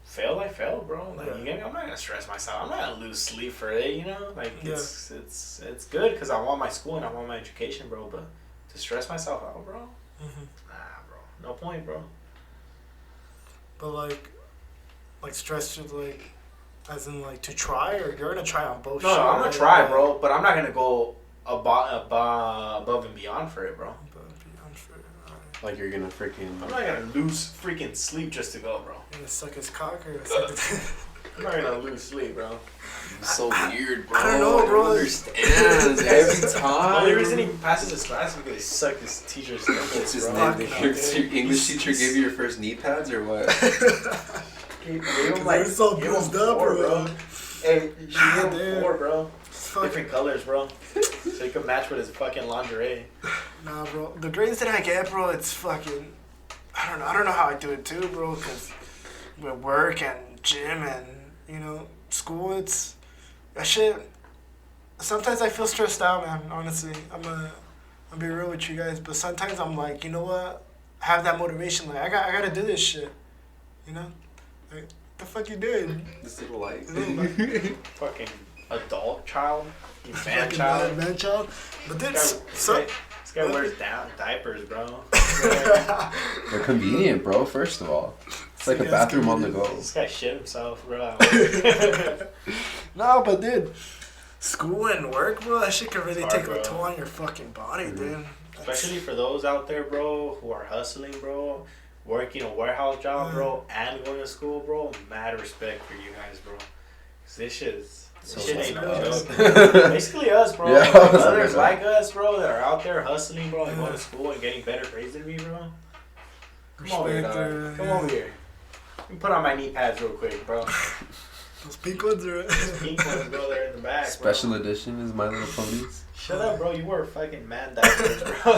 fail, I fail, bro. Like you get me? I'm not gonna stress myself. I'm not gonna lose sleep for it, you know. Like it's good because I want my school and I want my education, bro. But to stress myself out, bro, nah, bro, no point, bro. But like stress should like, as in like to try, or you're gonna try on both. No, I'm gonna try, bro. But I'm not gonna go above and beyond for it, bro. Above and beyond for it. Right. Like you're gonna freaking. I'm not gonna lose freaking sleep just to go, bro. You're gonna suck his cock or I'm not gonna lose sleep, bro. It's so weird, bro. I don't know, bro. Understands every time. The only reason he passes his class is because he sucked his teacher's nipples, bro. Your English teacher gave you your first knee pads or what? Gave him like so bruised up, bro. Hey, she gave him 4, bro. Fuck. Different colors, bro. So he could match with his fucking lingerie. Nah, bro. The grades that I get, bro, it's fucking. I don't know how I do it too, bro. Cause with work and gym and school, it's that shit. Sometimes I feel stressed out, man. Honestly, I'll be real with you guys. But sometimes I'm like, you know what? I have that motivation. Like I gotta do this shit. You know, like the fuck you doing? This little light. Fucking adult child. You man child. Man child. But then this guy wears diapers, bro. They're convenient, bro. First of all, it's like a bathroom on the go. This guy shit himself, bro. No, but dude, school and work, bro, that shit can really take a bro. toll on your fucking body, dude. Especially for those out there, bro, who are hustling, bro, working a warehouse job, bro, and going to school, bro. Mad respect for you guys, bro. Cause this shit ain't no joke. Basically us, bro. Yeah, Others like us, bro, that are out there hustling, bro, and going to school and getting better grades than me, bro. Come over here, dog. Come over here. Let me put on my knee pads real quick, bro. Those pink ones are. Those pink ones, bro, they're in the back, Special edition is My Little Ponies. Shut up, bro. You wear fucking man diapers, bro.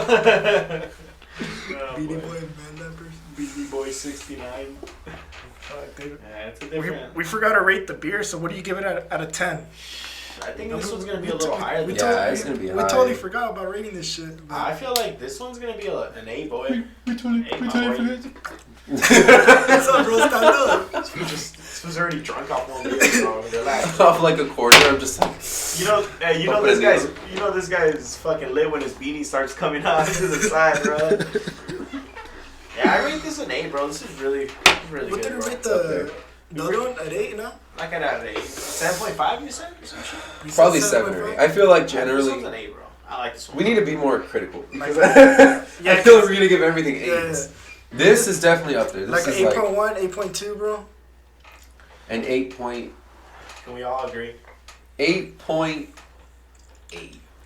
Beanie Boy man diapers. Beanie Boy 69. Fuck, dude. Yeah, it's a different. We forgot to rate the beer, so what do you give it out of 10? I think this one's gonna be a little higher than it's gonna be high. We totally forgot about rating this shit. I feel like this one's gonna be an A, boy. We totally forgot. What's up, bro? Stand up. This was already drunk off one beer, bro. Relax. Off like a quarter, I'm just like. This guy's fucking lit when his beanie starts coming out to the side, bro. Yeah, I rate this an 8, bro. This is really What good, did you bro. rate the other one at 8, no? I got out at 8. 7.5, you said? Or some shit? You said Probably 7 or 8. I feel like generally. This one's an 8, bro. I like this one. We need to be more critical. Because Yeah, I feel like we're gonna give everything 8s. Yeah. This is definitely up there. This Like is 8.1, 8.2, bro. an 8.8. Can we all agree? 8.8.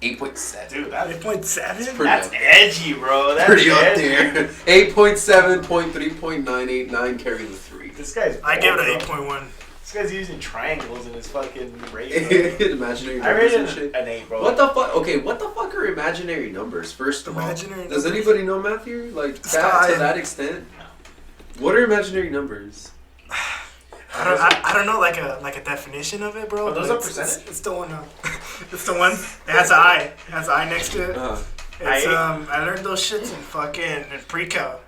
8.7. Dude, that's 8.7? That's edgy, bro. That's Pretty up edgy. there. 8.7, 0.3, 0.98, 9 carry the 3. This guy's. I give bold, it an bro. 8.1. This guy's using triangles in his fucking rate. Imaginary I numbers and rated shit. an 8, bro. What the fuck? Okay, what the fuck are imaginary numbers? First of all, Imaginary does numbers? anybody know, Matthew? Like that Sky. to that extent? What are imaginary numbers? I don't know like a definition of it, bro. Are those but a it's- percentage? It's the one. It's the one. It has an I. It has an I next to it. It's I learned those shits in fucking pre-cal.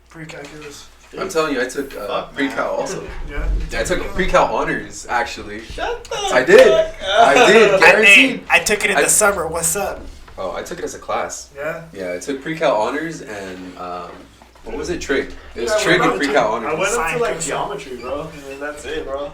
Pre-calculus. I'm telling you, I took Fuck, pre-cal man. also. Yeah. I took pre-cal honors actually. Shut the I did. fuck I up. did. Guaranteed. I took it in the summer. What's up? Oh, I took it as a class. Yeah. Yeah, I took pre-cal honors and what was it? Trig. It was Dude, I trig went and up pre-cal I honors. went up to like Science. geometry, bro. And that's it, bro.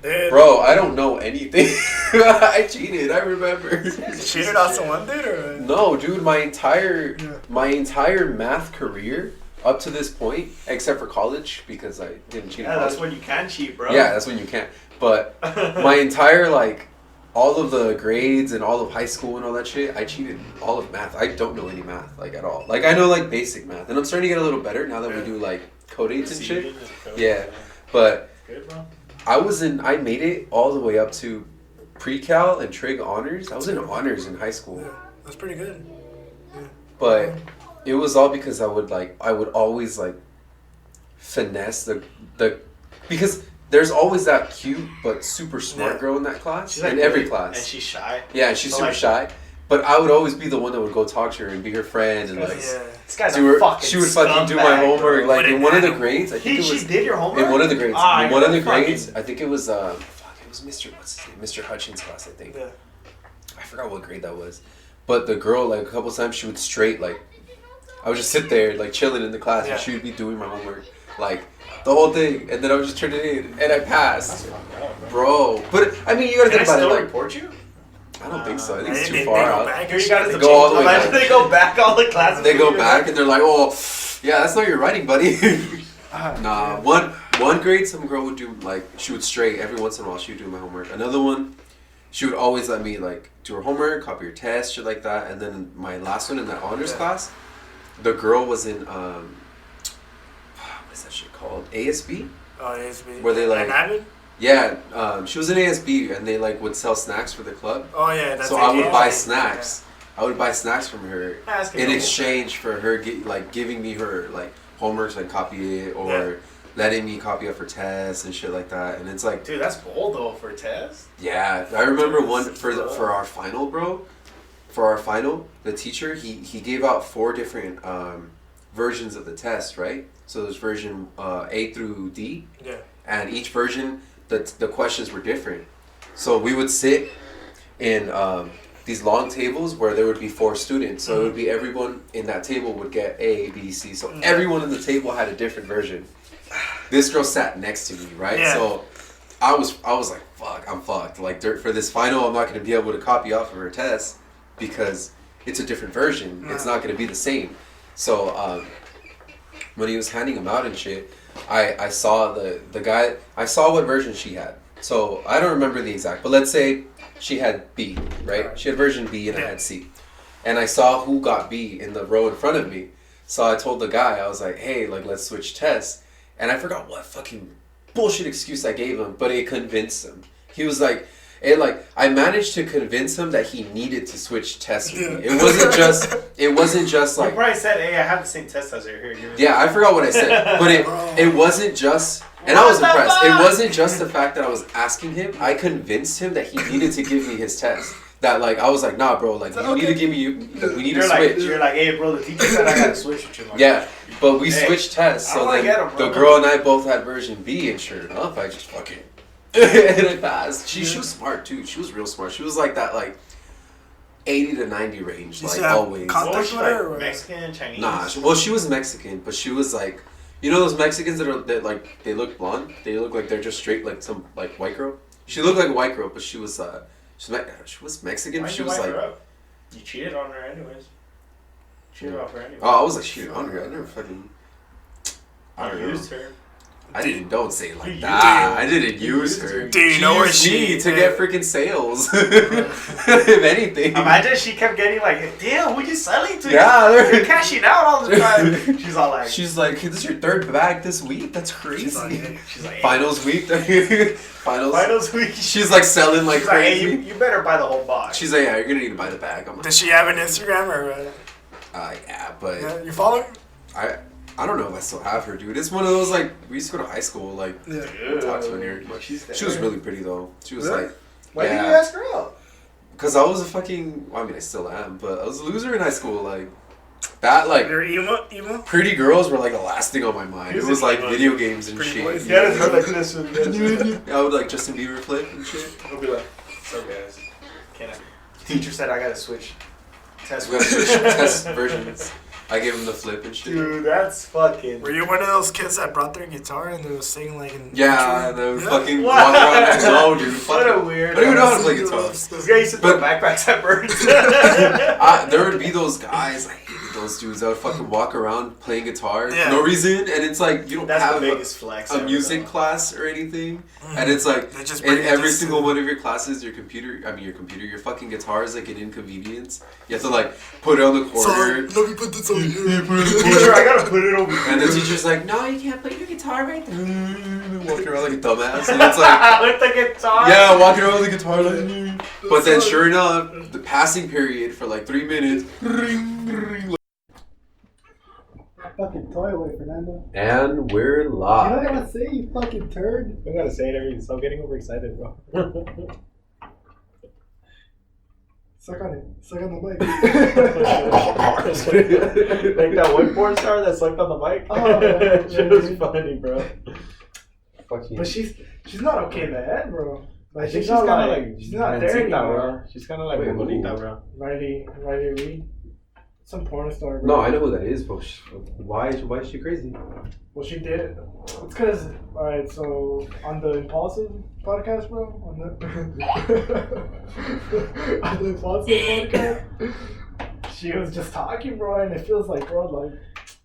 Dude, Bro, I don't know anything. I cheated. I remember. you cheated on someone, dude, or? No, dude, my entire Yeah. math career up to this point, except for college because I didn't cheat. Yeah, in that's college. when you can cheat, bro. Yeah, that's when you can't. But my entire all of the grades and all of high school and all that shit, I cheated all of math. I don't know any math at all. Like I know basic math, and I'm starting to get a little better now that we do code dates and shit. Yeah, but Good, bro. I made it all the way up to pre-cal and trig honors. I was in honors in high school. Yeah, that's pretty good. But it was all because I would always finesse the because there's always that cute but super smart Yeah. girl in that class. She's like in every really- class. And she's shy. Yeah, and she's So, super like- shy. But I would always be the one that would go talk to her and be her friend and Yeah. Yeah. This guy's do a her, fucking she would fucking do my scumbag, homework. bro. Like What in an one of the animal. grades, I think it She was did your homework? in one of the grades. Ah, in one of the you're fucking- grades, I think it was it was Mr. What's his name? Mr. Hutchins' class, I think. Yeah. I forgot what grade that was. But the girl, a couple times, she would straight, I would just sit there, chilling in the class, Yeah. and she would be doing my homework, the whole thing. And then I would just turn it in, and I passed. Bro. But, I mean, you gotta Can think I about still it, report you? I don't think so. I think it's They too go far out. back Here and you got shit. to They go all the way Imagine back. they go back all the classes. They go back, and they're like, oh, yeah, that's not your writing, buddy. Nah, one grade, some girl would do, she would straight, every once in a while, she would do my homework. Another one, she would always let me, do her homework, copy her test, shit like that. And then my last one in that honors class, the girl was in, what is that shit called? ASB? Oh, ASB. Where they, And Avid? Yeah, she was in ASB, and they, would sell snacks for the club. Oh, yeah. That's So I would buy ASB. snacks. I would buy snacks from her Ask in him. exchange for her giving me her homework so I copy it or Yeah. letting me copy up for tests and shit like that. And it's Dude, that's bold, though, for a test. yeah, I remember one for our final, bro. For our final, the teacher he gave out 4 different versions of the test, right? So there's version A through D, Yeah. and each version the questions were different. So we would sit in these long tables where there would be 4 students. So it would be everyone in that table would get A, B, C. So everyone in the table had a different version. This girl sat next to me, right? Yeah. So I was like, fuck, I'm fucked. For this final, I'm not going to be able to copy off of her test because it's a different version. It's not going to be the same. So when he was handing them out and shit, I saw the guy, I saw what version she had. So I don't remember the exact, but let's say she had B, right? She had version B and I had C. And I saw who got B in the row in front of me. So I told the guy, I was like, hey, let's switch tests. And I forgot what fucking bullshit excuse I gave him, but it convinced him. He was like, I managed to convince him that he needed to switch tests with me. It wasn't just You probably said, hey, I have the same test as here. yeah, I forgot what I said, but it wasn't just, and I was What the impressed. fuck? It wasn't just the fact that I was asking him. I convinced him that he needed to give me his test. that like I was like, nah, bro, like you need to give me, we need to switch. You're like, hey, bro, the teacher said I gotta switch with you. Like, yeah, but we switched tests, so then the girl and I both had version B, and sure enough, I just fucking and I passed. She was smart too. She was real smart. She was like that, like 80 to 90 range, like always. Contact with her, like Mexican, Chinese. Nah, she was Mexican, but she was like, you know those Mexicans that like they look blonde, they look like they're just straight like some like white girl. She looked like a white girl, but she was Mexican. Why'd she you was wipe like, her up? You cheated on her anyways. Cheated off her anyway. oh, I was like cheating on her. I never fucking. I don't know. Used her. Don't say it like that. I didn't use her. Do you know where she to get freaking sales? If anything. Imagine she kept getting like, damn, who you selling to? Yeah, you're cashing out all the time. She's all like, hey, this is your third bag this week. That's crazy. She's like, hey. Finals week. Finals week. She's like selling like she's crazy. Like, hey, you better buy the whole box. She's like, yeah, you're gonna need to buy the bag. I'm like, does she have an Instagram or? Yeah, but You follow? I don't know if I still have her, dude. It's one of those like we used to go to high school, like talk to her. She was really pretty though. She was like, why did you ask her out? Because I was a fucking. Well, I mean, I still am, but I was a loser in high school. Like that, like you're emo. Pretty girls were like the last thing on my mind. It was like video games and shit. Yeah, it's like this. I would like Justin Bieber flip and shit. I'll be like, so guys, can I? Teacher said I gotta switch. We gotta switch test versions. I gave him the flip and shit. Dude, that's fucking. Were you one of those kids that brought their guitar and they were singing like in? Yeah, they would fucking walk around and no, dude. What a weird. I don't even know how to play guitar. This guy used to throw backpacks at birds. There would be those guys. I hated those dudes that would fucking walk around playing guitar for no reason, and it's like you don't have a music class or anything, and it's like in every single one of your classes, your fucking guitar is like an inconvenience. You have to like put it on the corner. Sorry, let me put this on here. Teacher, I gotta put it over here. And the teacher's like, no, you can't play your guitar right there. Walking around like a dumbass, and it's like with the guitar. Yeah, walking around with the guitar like. But then, sure enough, the passing period for like 3 minutes. Fucking toilet, Fernando. And we're You know live. what I gotta say, you fucking turd? I gotta say it every. Stop getting overexcited, bro. Suck on it. Suck on the mic. Like that one porn star that sucked on the mic. Oh, yeah. Shit was funny, bro. But she's not okay in the head, bro. Like She's not kind of like she's not there anymore. bro. She's kind of like bonita, bro. Riley Reid, some porn star. Bro. No, I know who that is, but why is she crazy? Well, she did it. It's because, alright, so on the Impulsive podcast, bro, on the Impulsive podcast, she was just talking, bro, and it feels like, bro, like,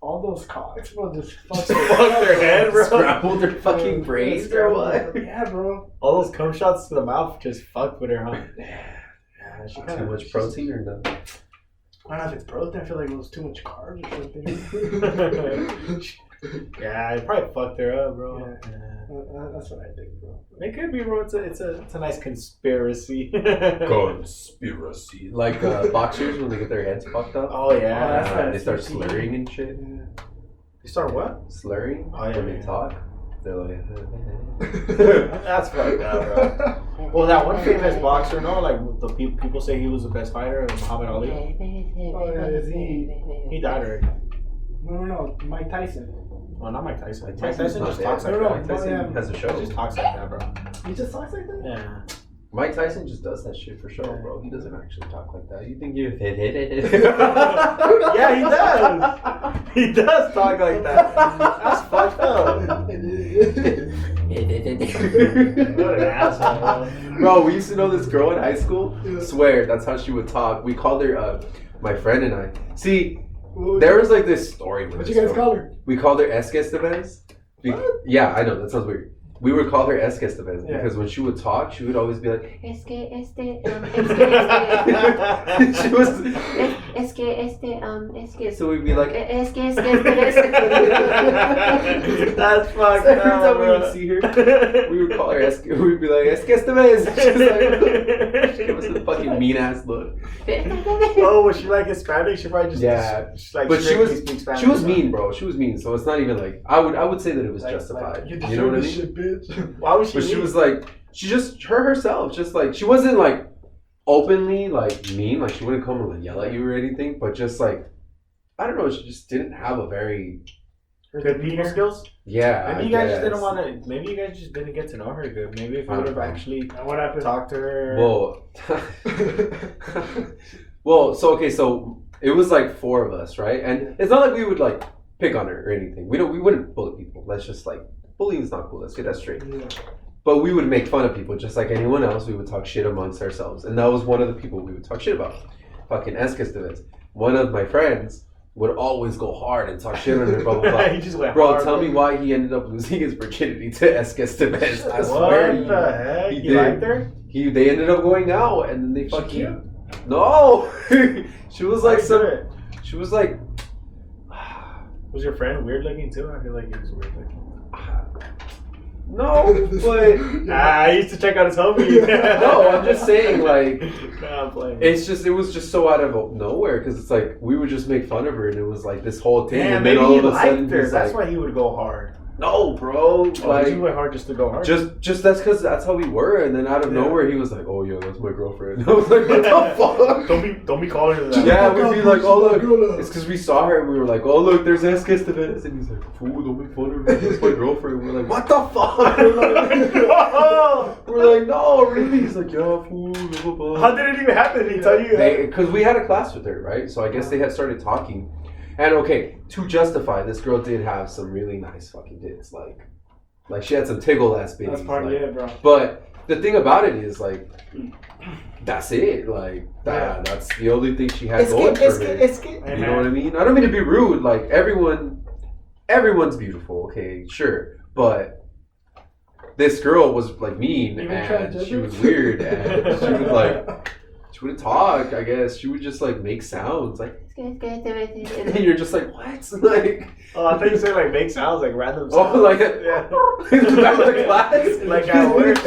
all those cocks, bro, just fucked their head, bro. Scrambled their fucking brains or what? Yeah, bro. All those cum shots to the mouth just fucked with her, huh? Yeah, she Too much protein or no? I don't know if it's protein. I feel like it was too much carbs or something. Yeah, it probably fucked her up, bro. Yeah. That's what I think, bro. It could be, bro. It's a nice conspiracy. Conspiracy. Like boxers when they get their heads fucked up. Oh yeah, that's they start slurring and shit. Yeah. You start what? Slurring Oh, yeah, when they yeah. talk. They're like. That's fucked up, bro. Well, that one famous boxer, no, like the people say he was the best fighter, Muhammad Ali. Oh yeah, is He died already. No, Mike Tyson. Oh, not Mike Tyson. Mike Tyson's Tyson not just dead. talks like No, that. Mike Tyson has a He show. just talks like that, bro. He just talks like that. Yeah. Mike Tyson just does that shit for show, bro. He doesn't actually talk like that. You think you? Yeah, he does. He does talk like that. That's fucked up. What an asshole. Bro, we used to know this girl in high school. Yeah. Swear, that's how she would talk. We called her, my friend and I. See, there was like this story. What you guys call her? We called her Esquestevez. Yeah, I know, that sounds weird. We would call her Esquestevez because when she would talk, she would always be like, Es que so we'd be like, es que That's fucked every time up, we bro. would see her, we would call her we'd be like, Esquestevez. She's like, she gave us a fucking mean ass look. Oh, was she like Hispanic? She probably just she's like But she strictly speaks Spanish. was mean, bro. She was mean, so it's not even like I would say that it was justified. You You know what I deserve this mean? shit, bitch. Why was she? But she mean? was like, she just herself, just like she wasn't like openly like mean. Like she wouldn't come and like yell at you or anything, but just like I don't know. She just didn't have a very good people skills. Yeah. Maybe you guys just didn't want to. Maybe you guys just didn't get to know her good. Maybe if you would have actually what happened? Talked to her. Well, so it was like 4 of us, right? And it's not like we would like pick on her or anything. We wouldn't bully people. Let's just like bullying's not cool. Let's get that straight. Yeah. But we would make fun of people just like anyone else. We would talk shit amongst ourselves, and that was one of the people we would talk shit about. Fucking Escesteves. One of my friends would always go hard and talk shit on her. Blah blah blah. He just went Bro, hard, tell me why he ended up losing his virginity to Escesteves. I swear. What the heck? He You did. liked her? They ended up going out, and then they She fucking. cute? No, she was like How'd you do it? She was like. Was your friend weird looking too? I feel like he was weird looking. No, but I used to check out his homie. no, I'm just saying like Nah, I'm playing. it was just so out of nowhere because it's like we would just make fun of her and it was like this whole thing Damn, and then maybe all he of a sudden liked her. he's That's like, why he would go hard. no, bro, Oh, like he went hard just to go hard. just that's because that's how we were and then out of nowhere he was like, oh yeah, that's my girlfriend. I was like, what the fuck? Don't be calling her that. Yeah, we'd be like, oh look, it's because we saw her and we were like, oh look, there's Escesteves, and he's like, fool, don't make fun of her, that's my girlfriend. We're like, what the fuck? We're like, no, really? He's like, yeah, fool, blah blah blah. How did it even happen? Did he tell you? Because we had a class with her, right? So I guess they had started talking. And okay, to justify, this girl did have some really nice fucking tits, like she had some tiggle ass bitties. That's part of it, bro. But the thing about it is like, that's it. Like that's the only thing she had going for her. You know what I mean? I don't mean to be rude. Like everyone's beautiful. Okay, sure, but this girl was like mean Even and transgender? she was weird and she would like. She wouldn't talk, I guess. She would just like make sounds like and then you're just like, what? Like Oh, I thought you said like make sounds like random sounds. oh like yeah. in the back of the class? Like at work.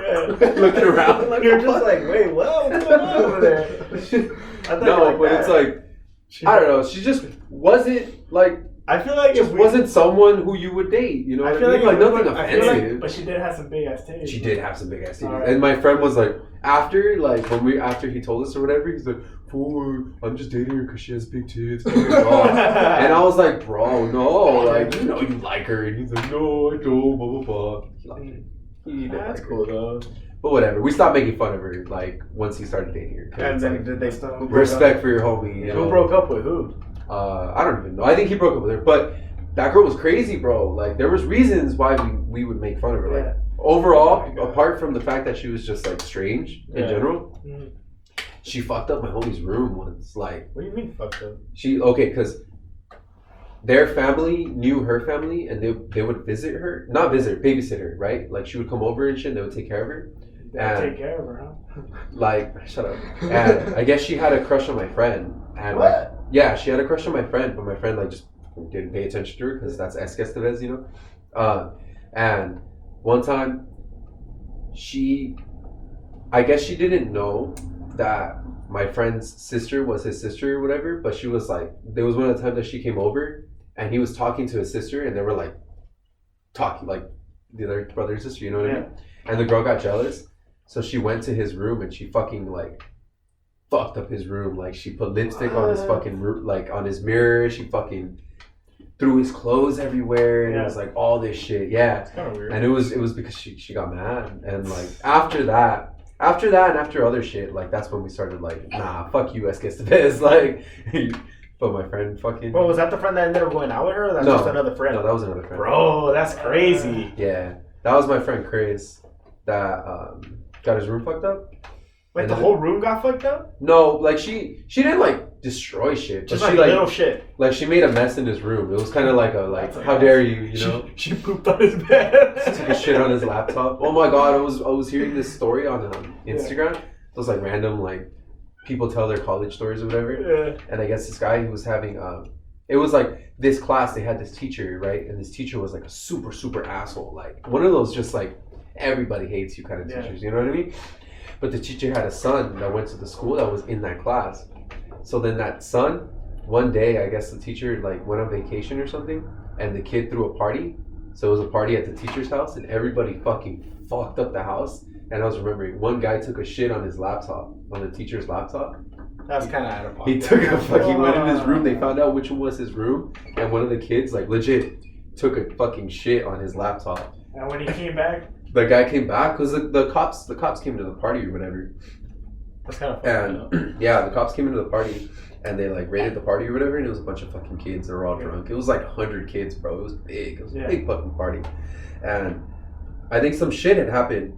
Yeah. Looking around like You're just like, wait, what? What's going on over there? I thought no, like but that. it's like I don't know, she just wasn't like I feel like just if we, wasn't someone who you would date, you know I what feel I mean? like Like if we nothing would- I feel like- offensive. But she did have some big ass titties. She did have some big ass titties. Alright. And my friend was like, after after he told us or whatever, he's like, fool, I'm just dating her because she has big tits. Blah, blah, blah. And I was like, bro, no, like, you know you like her. And he's like, no, I don't, blah, blah, blah. He liked her. He did That's like her. cool though. But whatever, we stopped making fun of her, like, once he started dating her. 'Cause And it's then like, did they stop? respect for your homie. You know? Who broke up with who? I don't even know. I think he broke up with her. But that girl was crazy, bro. Like, there was reasons why we would make fun of her. Like, Yeah. overall, Oh my God. apart from the fact that she was just, like, strange in Yeah. general, Mhm. she fucked up my homie's room once. Like, What do you mean fucked up? because their family knew her family and they would visit her. Not visit her, babysit her, right? Like, she would come over and shit and they would take care of her. Gotta take care of her, huh? Like, shut up. And I guess she had a crush on my friend. And like, yeah, she had a crush on my friend, but my friend like just didn't pay attention to her because that's Escesteves, you know. And one time, I guess she didn't know that my friend's sister was his sister or whatever. But she was like, there was one of the times that she came over and he was talking to his sister, and they were like talking like the other brother and sister, you know what I mean? And the girl got jealous. So she went to his room and she fucking like fucked up his room. Like she put lipstick on his fucking like on his mirror. She fucking threw his clothes everywhere and it was like all this shit. Yeah. It's kind of weird. And it was because she got mad. And like after that and after other shit, like that's when we started like, nah, fuck you, Escesteves. Like but my friend fucking Bro, was that the friend that ended up going out with her, or that's No. just another friend? No, that was another friend. Bro, that's crazy. Yeah. That was my friend Chris that got his room fucked up. Like And the then- whole room got fucked up? No, like she didn't like destroy shit, but Just she like like little shit. like she made a mess in his room. It was kind of like a like how dare you know? She pooped on his bed. Took a shit on his laptop. Oh my god, I was hearing this story on Instagram. Those like random like people tell their college stories or whatever. Yeah. And I guess this guy he was having it was like this class they had this teacher, right? And this teacher was like a super asshole, like one of those just like everybody hates you kind of teachers, you know what I mean? But the teacher had a son that went to the school that was in that class. So then that son, one day, I guess the teacher like went on vacation or something, and the kid threw a party. So it was a party at the teacher's house, and everybody fucking fucked up the house. And I was remembering, one guy took a shit on his laptop, on the teacher's laptop. That's kind of out of pocket. He took a fucking, went in his room, they found out which one was his room, and one of the kids, like, legit, took a fucking shit on his laptop. And when he came back, The guy came back, because the cops came to the party or whatever. That's kind of funny. And, yeah, the cops came into the party, and they, like, raided the party or whatever, and it was a bunch of fucking kids, they were all drunk. It was, like, 100 kids, bro, it was big, it was a big fucking party. And I think some shit had happened.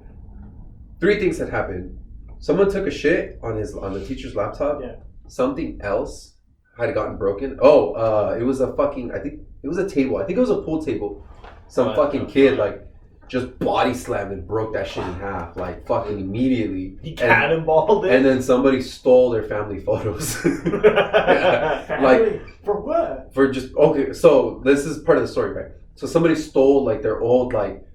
3 things had happened. Someone took a shit on the teacher's laptop. Yeah. Something else had gotten broken. It was a fucking, I think it was a table. I think it was a pool table. Some fucking kid like just body slammed and broke that shit in half, like fucking immediately. He cannonballed it. And then somebody stole their family photos. family? For what? For just, okay, so this is part of the story, right? So somebody stole like their old like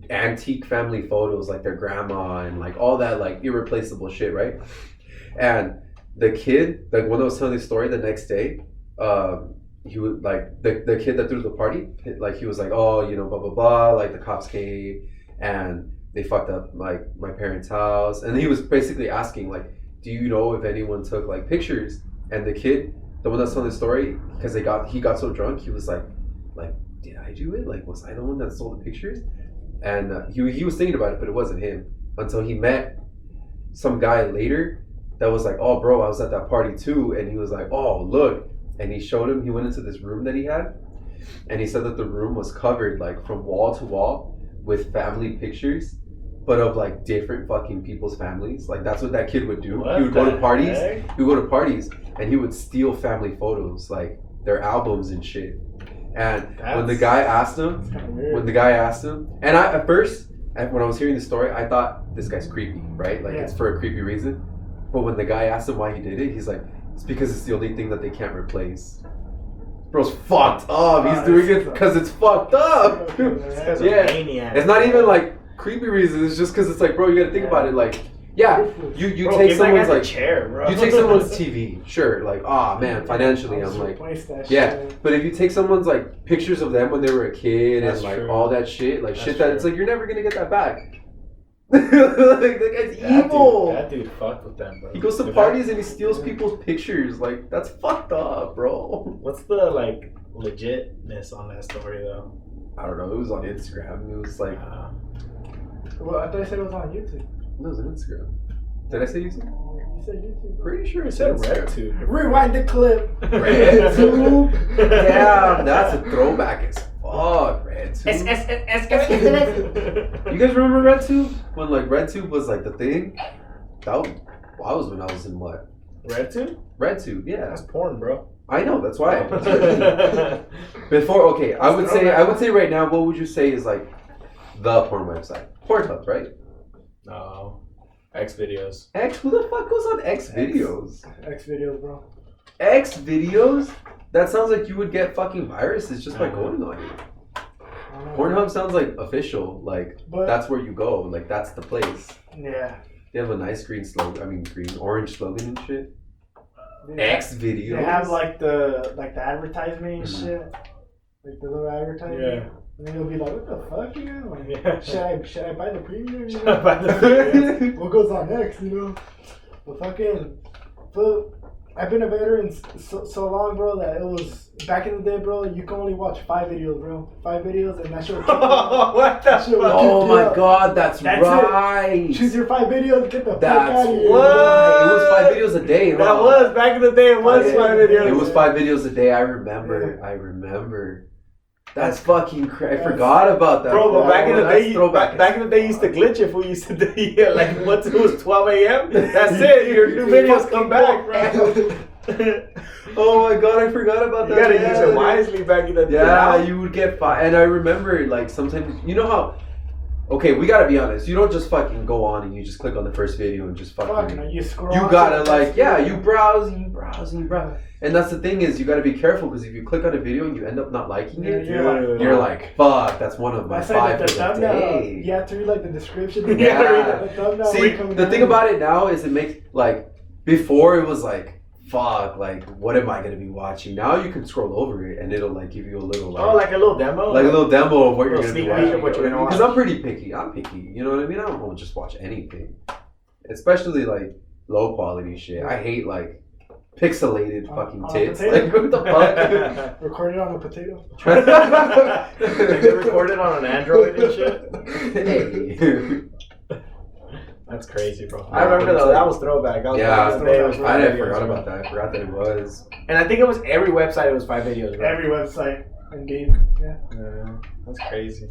antique family photos, like their grandma and like all that like irreplaceable shit, right? And the kid, like when I was telling the story the next day, he was like the kid that threw the party, like he was like, oh, you know, blah blah blah, like the cops came and they fucked up like my parents' house, and he was basically asking like, do you know if anyone took like pictures? And the kid, the one that's telling the story, because he got so drunk, he was like, did I do it? Like, was I the one that stole the pictures? And he was thinking about it, but it wasn't him until he met some guy later that was like, oh, bro, I was at that party too. And he was like, oh, look. And he showed him, he went into this room that he had. And he said that the room was covered like from wall to wall with family pictures, but of like different fucking people's families. Like that's what that kid would do. He would go to parties. He would go to parties and he would steal family photos, like their albums and shit. And when the guy asked him, and I at first, when I was hearing the story, I thought this guy's creepy, right? Like it's for a creepy reason. But when the guy asked him why he did it, he's like, it's because it's the only thing that they can't replace. Bro's fucked up. He's doing it because it's fucked up. Maniac. It's not even like creepy reasons. It's just because it's like, bro, you gotta think about it. Like, yeah, you bro, take someone's like chair, bro. You take someone's TV, sure. Like, man, financially, I'm like, yeah. But if you take someone's like pictures of them when they were a kid and like all that shit, like shit that it's like you're never gonna get that back. Like that guy's evil. That dude fucked with them, bro. He goes to parties and he steals people's pictures. Like that's fucked up, bro. What's the like legitness on that story though? I don't know. It was on Instagram. It was like, well, I thought you said it was on YouTube. No, it was on Instagram. Did I say YouTube? You said YouTube. Pretty sure it said said RedTube. Rewind the clip. RedTube? Damn, that's a throwback as fuck. RedTube. You guys remember RedTube? When like RedTube was like the thing? That was when I was in what? RedTube? RedTube, yeah. That's porn, bro. I know, that's why. Before, okay, I would say right now, what would you say is like the porn website? Pornhub, right? No. X videos. Who the fuck goes on X videos? X videos, bro. X videos? That sounds like you would get fucking viruses just by going on it. Pornhub sounds like official, like that's where you go, like that's the place. Yeah. They have a nice orange slogan and shit. X videos. They have like the advertisement and shit, like the little advertisement. Yeah. And then you'll be like, what the fuck, you know? Like, should I buy the premium? You know? What goes on next, you know? But I've been a veteran so long, bro, that it was back in the day, bro. You can only watch 5 videos, bro. 5 videos, and that shit. What the fuck? Oh my god, that's right. It. Choose your 5 videos, get the fuck out of here. What? It was 5 videos a day. Huh? That was back in the day. It was 5 videos. It was 5 videos a day. I remember. That's fucking crazy. I forgot about that. Bro, but back in the day, you used to glitch if we used to do like once it was 12 a.m. That's it. Your new videos come back, bro. Oh my god, I forgot about that. You gotta use it wisely back in the day. Yeah, you would get and I remember like sometimes, you know how. Okay, we gotta be honest. You don't just fucking go on and you just click on the first video and just fucking. You scroll. You gotta like, you browse. And that's the thing is, you gotta be careful because if you click on a video and you end up not liking it, you're like, fuck, that's one of my 5 for the day. You have to read like the description. Yeah. See, the thing about it now is it makes like before it was like fuck, like, what am I gonna be watching? Now you can scroll over it and it'll like give you a little like a little demo, like a little demo of what you're gonna sneak be peek watching. of what you're gonna watch. Because I'm pretty picky. I'm picky. You know what I mean? I don't want to just watch anything, especially like low quality shit. I hate like pixelated fucking tits. Like what the fuck? Recorded on a potato. They recorded on an Android and shit. Hey. That's crazy, bro. I remember though, that was throwback. That was I forgot about that. I forgot that it was. And I think it was every website. It was 5 videos, right? Every website and game. Yeah. That's crazy.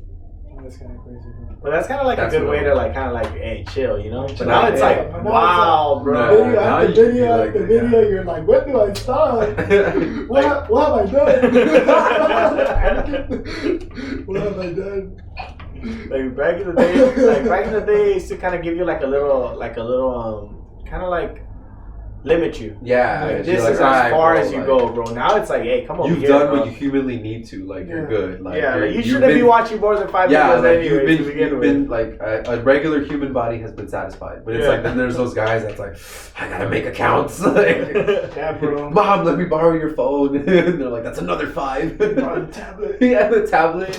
That's kind of crazy, bro. But that's kind of like a good way to like, kind of like, hey, chill, you know. But Chill. now it's like, Yeah, but now wow, it's bro. Video after video after video, you're like, when do I stop? What have I done? What have I done? Like back in the day, it used to kind of give you like a little, kind of like limit you. Yeah, like, it's this like, is as far bro, as you like, go, bro. Now it's like, hey, come on, you've done what you humanly need to. Like you're good. Like you shouldn't be watching more than 5 videos like, anyway. You've been like a regular human body has been satisfied, but it's like then there's those guys that's like, I gotta make accounts. Like, yeah, bro. Mom, let me borrow your phone. And they're like, that's another 5. The tablet. Yeah, the tablet.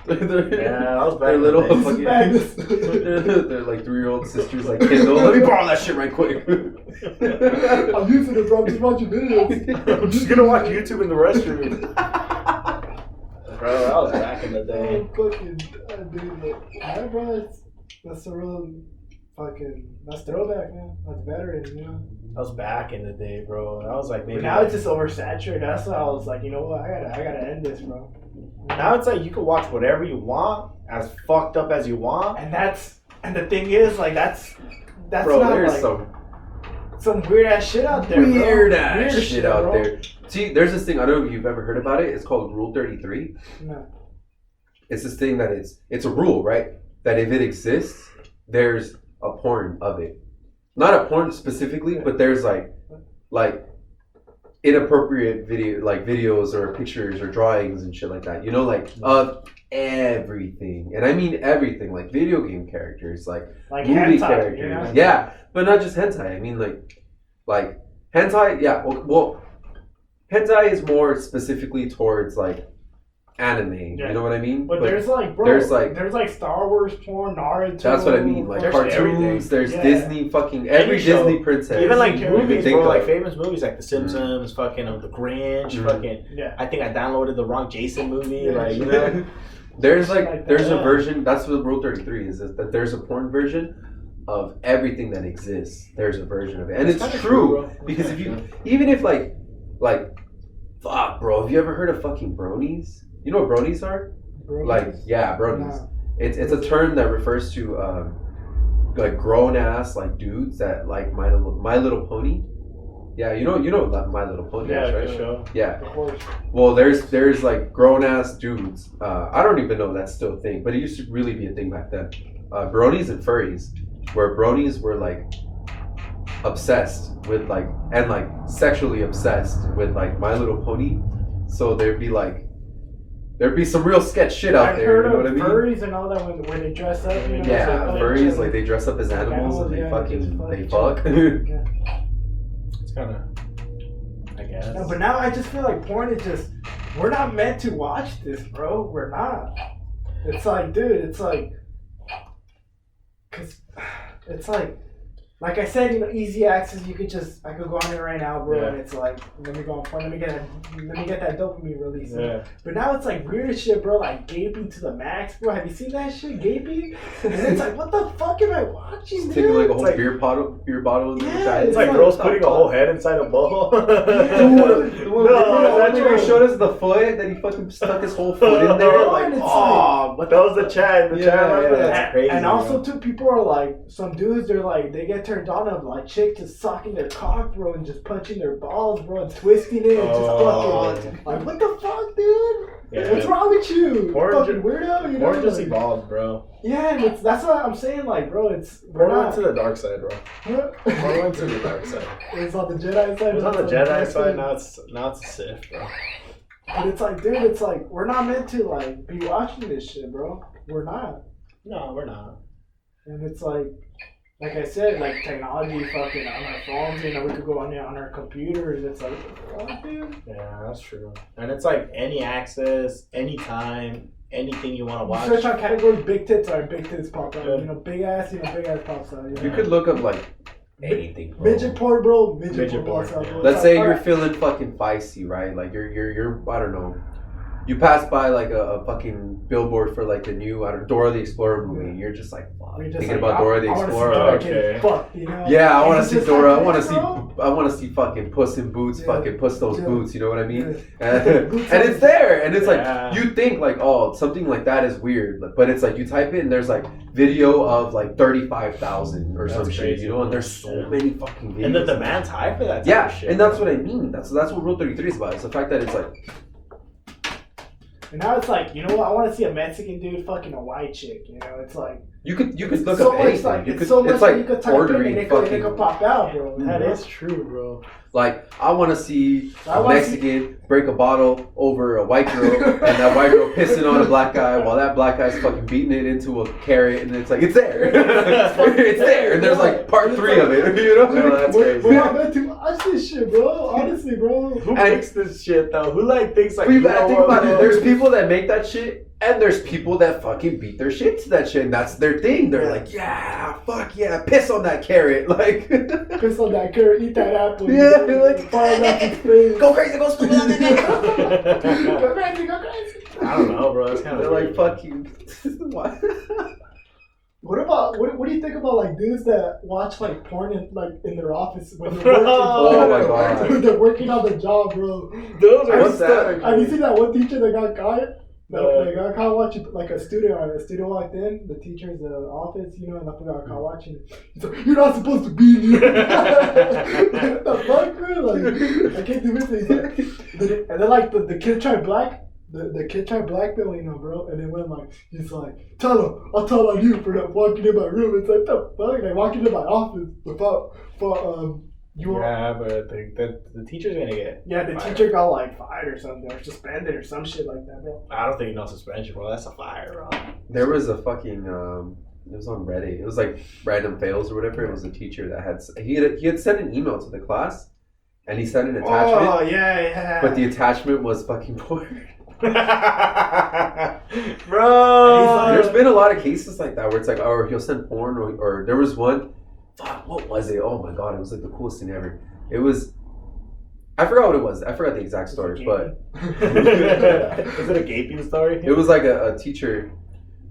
That was back they're in little the fucking. Madness. They're like 3-year-old sisters like Kindle. Let me borrow that shit right quick. I'm using it, bro. I'm just watching videos. I'm just gonna watch YouTube in the restroom. Bro, that was back in the day. Yeah, bro, that's a real that's throwback, man. That's veteran, you know. That was back in the day, bro. That was like maybe. But now it's just oversaturated. That's why I was like, you know what? I gotta end this, bro. Now it's like you can watch whatever you want, as fucked up as you want. And the thing is, like, that's bro, not there's like some weird ass shit out there. Weird bro. ass Weird shit out bro. there. See, there's this thing, I don't know if you've ever heard about it. It's called Rule 33. No. It's this thing that it's a rule, right? That if it exists, there's a porn of it. Not a porn specifically, but there's like inappropriate videos or pictures or drawings and shit like that. You know, like of everything. And I mean everything, like video game characters, like movie hentai, characters. you know? Yeah, but not just hentai. I mean like hentai, yeah, well hentai is more specifically towards like anime, you know what I mean? But there's like, bro, there's like Star Wars porn, Naruto. That's what I mean. Like there's cartoons, there's Disney, fucking every Disney princess. Even like movies, bro, like of. famous movies like The Simpsons, fucking The Grinch, fucking. Yeah. I think I downloaded the wrong Jason movie, like you know. There's a version. That's what Rule 33 is that there's a porn version of everything that exists. There's a version of it, and it's true because if you even if like fuck, bro, have you ever heard of fucking bronies? You know what bronies are? Bronies? Like, yeah, bronies. No. It's a term that refers to like grown ass like dudes that like My Little Pony. Yeah, you know My Little Pony, yeah, right? Sure. Yeah. Of course. Well, there's like grown ass dudes. I don't even know if that's still a thing, but it used to really be a thing back then. Bronies and furries, where bronies were like obsessed with like sexually obsessed with like My Little Pony. So there'd be some real sketch shit out there. You know what I mean? Furries and all that when they dress up. You know, Yeah, like, furries like they dress up as animals and they fuck. Yeah. It's kind of, I guess. No, but now I just feel like porn is just, we're not meant to watch this, bro. We're not. It's like, dude, it's like, cause it's like I said, you know, easy access. I could go on there right now, bro, and it's like, let me go on porn. Let me get that dopamine release. Yeah. But now it's like weird shit, bro. Like gaping to the max, bro. Have you seen that shit, gaping? And it's like, what the fuck am I watching, dude? Taking like a whole It's beer bottle in the side. It's like girls putting a whole head inside a bowl. No, that where he showed us the foot that he fucking stuck his whole foot in there. Like, oh, but that was the chat. That's crazy. And also, too, people are like, some dudes, they're like, they get turned on of like chicks just sucking their cock, bro, and just punching their balls, bro, and twisting it, and just fucking like, what the fuck, dude? Yeah. What's wrong with you? Porn fucking weirdo, you know? Porn just evolved, bro. Yeah, and that's what I'm saying, like, bro, Porn went to the dark side, bro. Huh? Porn went to the dark side. It's on the Jedi side. It's on the Jedi side. Now it's a Sith, bro. But it's like, dude, it's like we're not meant to like be watching this shit, bro. We're not. No, we're not. And it's like, like I said, like technology fucking on our phones, you know, we could go on our computers. It's like, what, dude? Yeah, that's true. And it's like any access, anytime, anything you want to watch. You search on categories, big tits pop up. You know, big ass pops out. You know? You could look up like anything. Bro. Midget porn, bro. Midget porn pops out. Yeah. Bro. Let's It's say like, you're alright. feeling fucking feisty, right? Like you're I don't know. You pass by like a fucking billboard for like the new Dora the Explorer movie. And you're just like, fuck, You're just thinking like, about Dora the I wanna see Explorer. Dora Like, getting fucked, you know? yeah, I And want it's to see just Dora. like I want to that, see. bro. I want to see fucking Puss in Boots. Yeah. Fucking Puss those Yeah. boots. You know what I mean? Yeah. And it's there, and it's Yeah. like you think like, oh, something like that is weird, but it's like you type it and there's like video of like 35,000 or That's some shit, crazy, you know, and there's so yeah. many fucking videos. And the demand's high for that type yeah, of shit. and that's what I mean. That's what Rule 33 is about. It's the fact that it's like, And now it's like, you know what? I want to see a Mexican dude fucking a white chick. You know, it's like you could look so up much anything. like You it's could, so much it's that you like could type in ordering and it fucking. could pop out, bro. That You know? is true, bro. Like, I want to see I a wanna Mexican break a bottle over a white girl, and that white girl pissing on a black guy while that black guy's fucking beating it into a carrot, and it's like, it's there. It's there. And there's like part 3 of it, you know? No, that's We're crazy. not meant to watch this shit, bro. Honestly, bro. Who makes this shit though? Who like thinks like? But you know gotta think what, about it. bro? There's people that make that shit, and there's people that fucking beat their shit to that shit, and that's their thing. They're like, yeah, fuck yeah, piss on that carrot. Like, Piss on that carrot, eat that apple. Yeah, you know, like- fire up his face. go crazy, go stupid on that nigga. Go crazy, go crazy. I don't know, bro. That's kind of They're like, fuck you. What? What about what do you think about like dudes that watch like porn in their office when they're working? Oh my God. When they're working on the job, bro. Those are What's that? Have you seen that one teacher that got caught? No. They got caught watching like a student walked in the teacher's office, you know, and I got caught watching it. He's like, "You're not supposed to be here." What the fuck, man? Like, I can't do this. He's like, and then like the kid tried the kid tried blackmailing him, bro, and then went like, he's like, I'll tell on you for not walking in my room. It's like, the fuck, like walking in my office without you want. Yeah, but I think that the teacher's gonna get. Yeah, the fired. teacher got like fired or something, or suspended or some shit like that, bro. I don't think no suspension, bro. That's a fire, bro. There was a fucking it was on Reddit. It was like random fails or whatever. It was a teacher that he had sent an email to the class, and he sent an attachment. Oh yeah. But the attachment was fucking porn. Bro, There's been a lot of cases like that where it's like, oh, he'll send porn, or there was one. Fuck, what was it? Oh my god, it was like the coolest thing ever. It was. I forgot what it was. I forgot the exact story, but is it a gaping story? it was like a teacher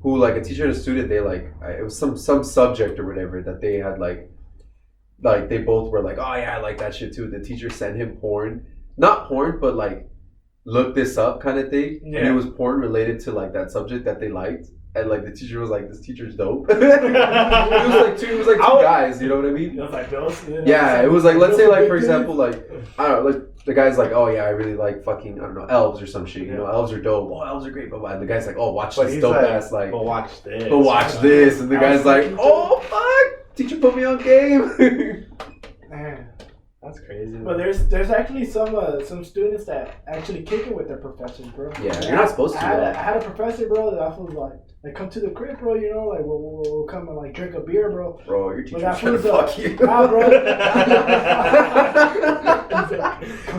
who, like a teacher and a student, they like, it was some subject or whatever that they had like they both were like, oh yeah, I like that shit too. The teacher sent him porn, not porn, but like look this up kind of thing, and it was porn related to like that subject that they liked. And like the teacher was like, this teacher's dope. It was like two guys, you know what I mean? It was like Bills. Yeah, it was like, let's say like, for example, like, I don't know, like the guy's like, oh yeah, I really like fucking, I don't know, elves or some shit, you know, elves are dope. Oh, elves are great, blah blah. And the guy's like, oh, watch But this he's dope like, ass, like, but watch this. but watch this. And the guy's like, oh fuck, teacher put me on game. Man. That's crazy. But there's actually some students that actually kick it with their professors, bro. Yeah, you're not supposed to. I had a professor, bro, that was like come to the crib, bro. You know, like we'll come and like drink a beer, bro. Bro, your But teacher's that trying to fool's fuck you. Nah, bro.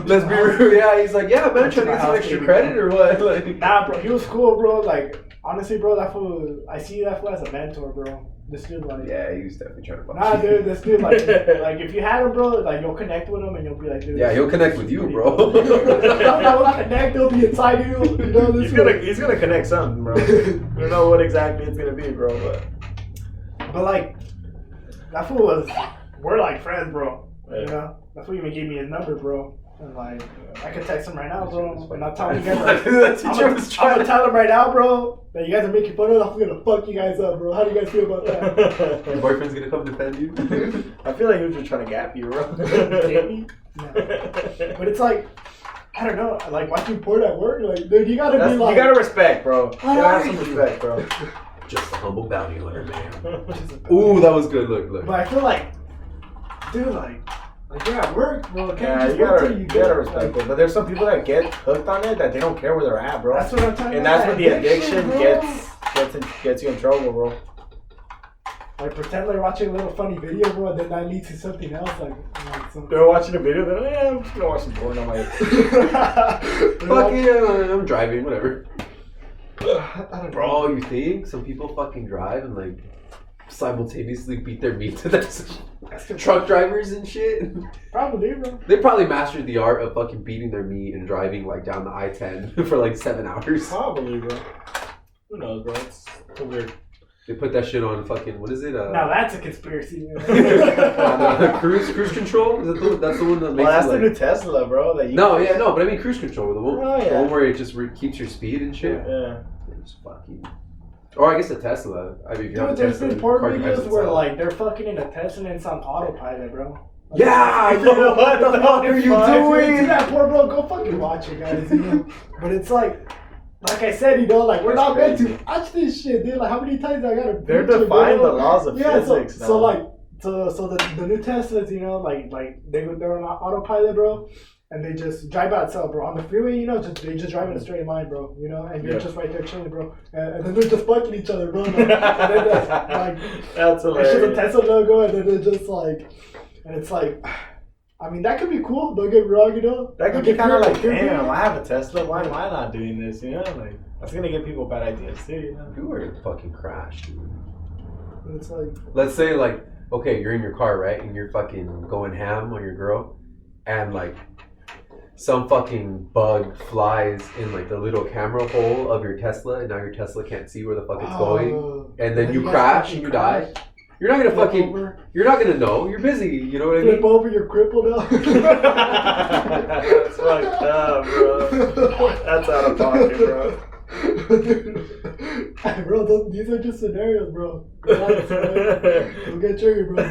Let's be real. Yeah, he's like, yeah, man, I'm trying to get some extra credit or what? Like, Nah, bro, he was cool, bro. Like honestly, bro, that fool, I see that fool as a mentor, bro. This dude, like, yeah, he was definitely trying to fuck nah, you. dude, this dude, like if you had him, bro, like you'll connect with him and you'll be like, dude. Yeah, he'll connect with you, bro. He'll connect. He'll be inside you. You know this. He's gonna connect something, bro. I don't know what exactly it's gonna be, bro, But like, that fool was, we're like friends, bro. Yeah. You know, that fool even gave me his number, bro. And like, I could text him right now, bro. And I'll tell you guys, like, The teacher was I'm gonna trying tell him right now, bro, that you guys are making fun of. I'm gonna fuck you guys up, bro. How do you guys feel about that? Your boyfriend's gonna come defend you? I feel like he was just trying to gap you, bro. Get me? No. But it's like, I don't know, like watching porn at work, like, dude, you gotta be like, you gotta respect, bro. You gotta have some respect, bro. Just a humble bounty hunter, man. Ooh, that was good. Look. But I feel like, dude, like you're at work, bro. Can't Yeah, just you work till gotta get, respect it. But there's some people that get hooked on it that they don't care where they're at, bro. That's what I'm talking And about. that's when the addiction bro. gets you in trouble, bro. like pretend they're watching a little funny video, bro, and then that leads to something else. Like they're watching a video. They're like, I'm just gonna watch some porn on my. Fuck yeah, I'm driving, whatever. I don't Bro, know. you think some people fucking drive and like simultaneously beat their meat to their truck drivers and shit? Probably, bro. They probably mastered the art of fucking beating their meat and driving like down the I-10 for like 7 hours. Probably, bro. Who knows, bro? It's weird. They put that shit on fucking, what is it? Now that's a conspiracy. Cruise control? Is that that's the one that makes Well, that's it, the like... new Tesla, bro. That you No, but I mean cruise control. The one, Oh, yeah. the one where it just keeps your speed and shit. Yeah. It's fucking... Or I guess a Tesla. I mean, if you have a Dude, there's Tesla, been the porn car drives videos where itself. like they're fucking in a Tesla and it's on autopilot, bro. Like, Yeah, yo, what the fuck are you If you're into doing? that porn, bro, go fucking watch it, guys. You know? But it's like I said, you know, like we're That's not meant crazy. to watch this shit, dude. Like how many times I gotta? They're preach it, defying bro? the laws of physics now. So the new Teslas, you know, like they're on autopilot, bro. And they just drive by itself, bro. On the freeway, you know, they just drive in a straight line, bro. You know, and you're just right there chilling, bro. And then they're just fucking each other, bro. Like, and then That's they show the hilarious. Tesla logo, and then they're just like, and it's like, I mean, that could be cool. Don't get me wrong, you know. That could Like, be kind of if like, you're- damn, I have a Tesla. Why am I not doing this? You know, like that's gonna give people bad ideas too. You know. You were to fucking crash, dude. It's like, Let's say, like, okay, you're in your car, right? And you're fucking going ham on your girl. And, like, some fucking bug flies in, like, the little camera hole of your Tesla. And now your Tesla can't see where the fuck it's going. And then you guys crash fucking and you die. crash, You're not gonna flip fucking... over, You're not gonna know. You're busy. You know what I flip mean? over, you're crippled now. That's fucked up, bro. That's out of pocket, bro. Hey, bro, these are just scenarios, bro. Relax, bro. Don't get triggered, bro.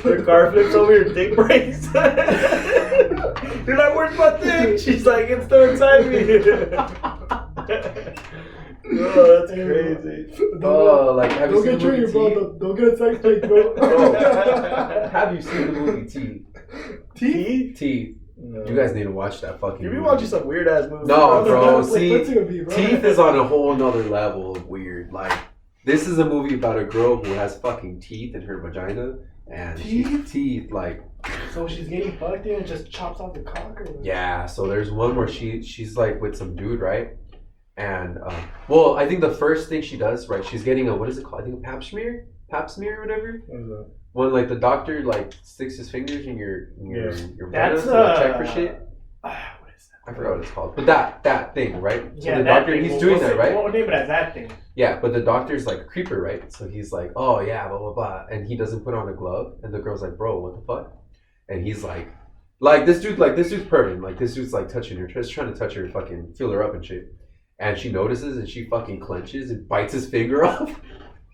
Your car flips over, your dick breaks. You're like, where's my dick? She's like, it's still inside me. Oh, that's crazy. Oh, like, have you Don't seen get the movie triggered, bro. Teeth? Don't get a sex tape, bro. Have you seen the movie Teeth? Teeth? Teeth. No. You guys need to watch that fucking You be movie. watching some weird ass movies. No, bro. What's See, it gonna be, bro? Teeth is on a whole nother level of weird. Like, this is a movie about a girl who has fucking teeth in her vagina. And teeth, like... So she's getting fucked in and just chops off the cock or what? Yeah, so there's one where she's like with some dude, right? And, well, I think the first thing she does, right, she's getting a, what is it called? I think a pap smear or whatever. When, like, the doctor, like, sticks his fingers in your That's, vagina to like, check for shit. What is that? I forgot what it's called. But that thing, right? So Yeah, the that doctor, thing. he's We'll doing say- that, right? We'll name it as that thing. Yeah, but the doctor's like a creeper, right? So he's like, oh yeah, blah, blah, blah. And he doesn't put on a glove. And the girl's like, bro, what the fuck? And he's like this dude's perving. Like, this dude's like touching her, just trying to touch her, fucking feel her up and shit. And she notices and she fucking clenches and bites his finger off.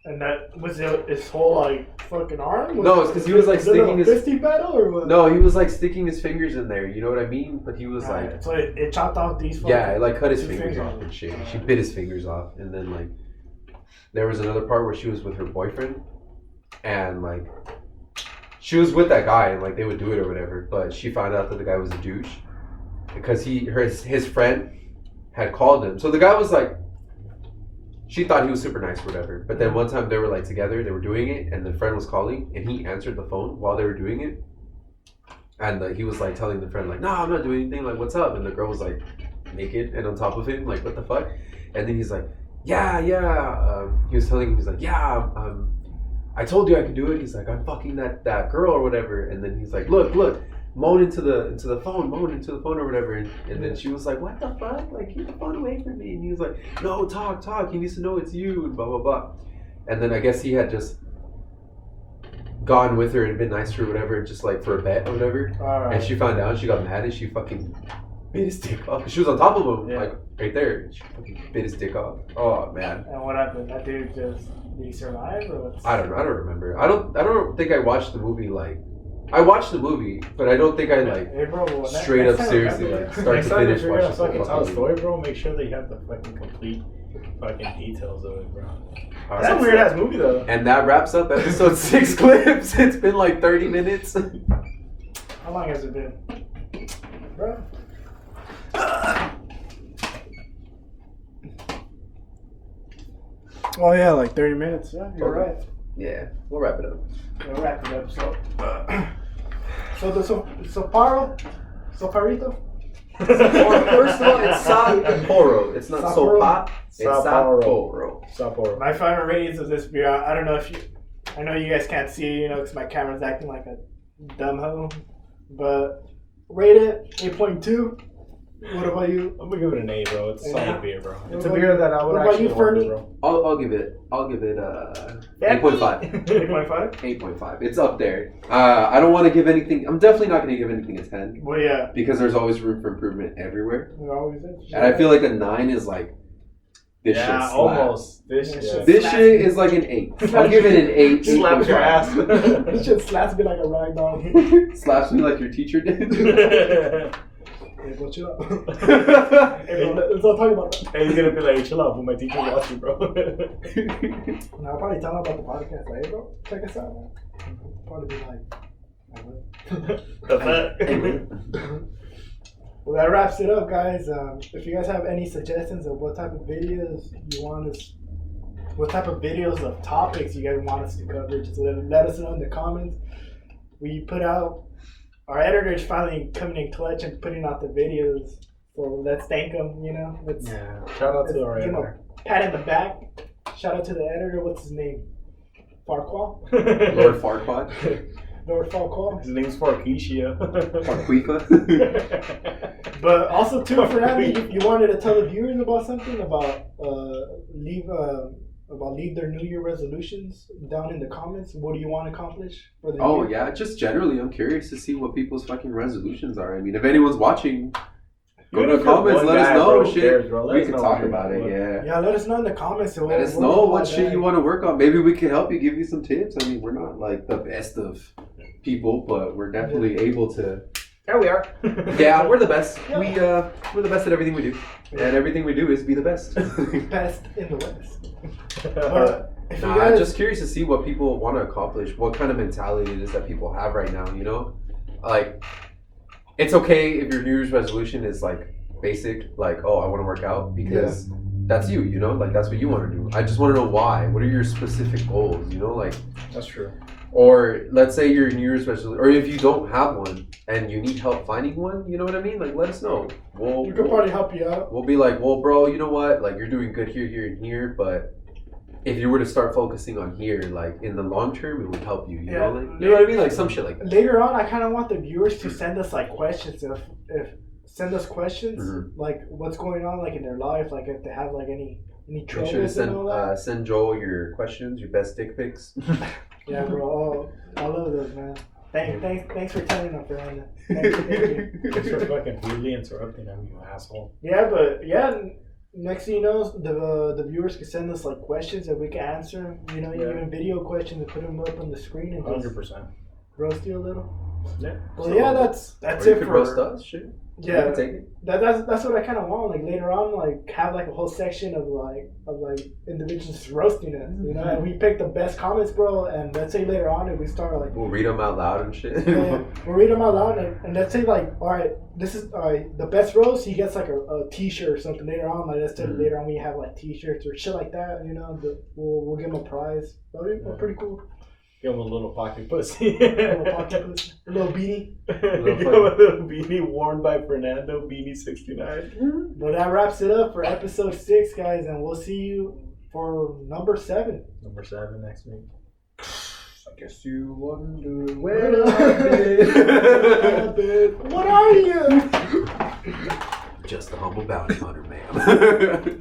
And that was his whole like fucking arm? No, it's 'cause he was, like, sticking his- fisty battle or what? No, he was like sticking his fingers in there, you know what I mean? But he was like, Alright, so it chopped off these fucking yeah, it like cut his two fingers off and shit. She bit his fingers off. And then like, there was another part where she was with her boyfriend. And like, she was with that guy and like they would do it or whatever. But she found out that the guy was a douche. Because his friend had called him. So the guy was like, she thought he was super nice or whatever. But then one time they were like together, they were doing it, and the friend was calling, and he answered the phone while they were doing it. And like, he was like telling the friend like, no, I'm not doing anything, like, what's up? And the girl was like naked and on top of him, like, what the fuck? And then he's like, yeah. He was telling him, he's like, yeah, I told you I could do it. He's like, I'm fucking that girl or whatever. And then he's like, look, moan into the phone or whatever. And then she was like, what the fuck? Like, keep the phone away from me. And he was like, no, talk. He needs to know it's you and blah, blah, blah. And then I guess he had just gone with her and been nice to her or whatever, just like for a bet or whatever. Alright. And she found out, she got mad and she fucking bit his dick off. She was on top of him, like right there. She fucking bit his dick off. Oh man. And what happened? That dude did he survive or what's... I don't remember. I don't think I watched the movie like. I watched the movie, but I don't think I like Hey, bro, well, straight next up time, seriously remember- like start Next to time finish if you're gonna watch the fucking whole tell a fucking story, movie. bro, make sure that you have the fucking complete fucking details of it, bro. Alright. That's a weird ass movie though. And that wraps up episode 6 clips. It's been like 30 minutes. How long has it been? Bro? Oh yeah, like 30 minutes. Yeah, you're right. Yeah, we'll wrap it up. We'll wrap it up. So the Sapporo? Saparito? First of all, it's Sapporo. It's not Sapporo? Sopa. It's Sapporo. Sapporo. My final ratings of this beer, I don't know if you... I know you guys can't see, because my camera's acting like a dumb hoe. But rate it 8.2. What about you? I'm gonna give it an 8, bro. It's a solid beer, bro. It's a about beer you? that I would What about actually you, order, Fernie? bro. I'll give it 8.5. 8.5? 8.5. It's up there. I don't want to give anything. I'm definitely not going to give anything a 10 Well, yeah. because there's always room for improvement everywhere. There always is. And I feel like a 9 is like this shit slaps. almost. This shit is like an 8. I'll give it an 8. Slaps your 8.5. ass. This shit slaps me like a rag doll. Slaps me like your teacher did. Hey, bro, chill out. Hey, bro, let's not talk about that. Hey, he's gonna be like, chill out, but my teacher lost you, bro. No, I'll probably tell him about the podcast. Like, hey, bro, check us out, man. Probably be like, The fuck? well, that wraps it up, guys. If you guys have any suggestions of what type of videos you want us, what type of videos of topics you guys want us to cover, just let us know in the comments. We put out, our editor is finally coming in clutch and putting out the videos. So let's thank him, Let's, Shout out to our give him editor. a pat in the back. Shout out to the editor. What's his name? Farquhar? Lord Farquaad. Lord Farquhar. His name's Farkeisha. Farquifa. But also too, Fernando, you wanted to tell the viewers about something about leave their New Year resolutions down in the comments. What do you want to accomplish for the New Oh Year? yeah, just generally, I'm curious to see what people's fucking resolutions are. I mean, if anyone's watching, go to the comments, let us know. Shit, we can talk about it. Yeah. Yeah, let us know in the comments. So Let us know what shit you want to work on. Maybe we can help you, give you some tips. I mean, we're not like the best of people, but we're definitely able to. There we are. Yeah, we're the best. We're the best at everything we do, and everything we do is be the best. Best in the West. But if you Nah, guys, I'm just curious to see what people want to accomplish, what kind of mentality it is that people have right now, Like, it's okay if your New Year's resolution is like basic, like, oh, I want to work out, because that's you, like that's what you want to do. I just want to know why. What are your specific goals, like? That's true. Or let's say your New Year's resolution, or if you don't have one and you need help finding one, you know what I mean? Like, let us know. we could probably help you out. We'll be like, well, bro, you know what? Like, you're doing good here, here, and here, but if you were to start focusing on here, like in the long term, it would help you. You know what I mean? Like some shit like that. Later on, I kind of want the viewers to send us like questions. If send us questions, like what's going on, like in their life, like if they have like any Make sure to send Joel your questions, your best dick pics. Yeah, bro. I love those, man. Thanks for telling them, Fernanda. Thank you. Thanks for fucking rudely interrupting him, you asshole. Yeah, but next thing you know, the viewers can send us like questions that we can answer. Even video questions and put them up on the screen and just 100%. roast you a little. Yeah. Well, So, that's or you it could for roast us, shit. Yeah, We can take it. that's what I kind of want. Like later on, like have like a whole section of individuals roasting us. And we pick the best comments, bro. And let's say later on, if we start like We'll read them out loud and shit. we'll read them out loud, and let's say like, all right, this is the best roast. He gets like a T-shirt or something later on. Like let's say later on we have like T-shirts or shit like that. We'll give him a prize. That'll be pretty cool. Give him a little pocket pussy. A little beanie. Give him a little beanie worn by Fernando, Beanie 69. But that wraps it up for episode 6, guys, and we'll see you for number 7. Number 7 next week. I guess you wonder where I've been. What are you? Just a humble bounty hunter, man.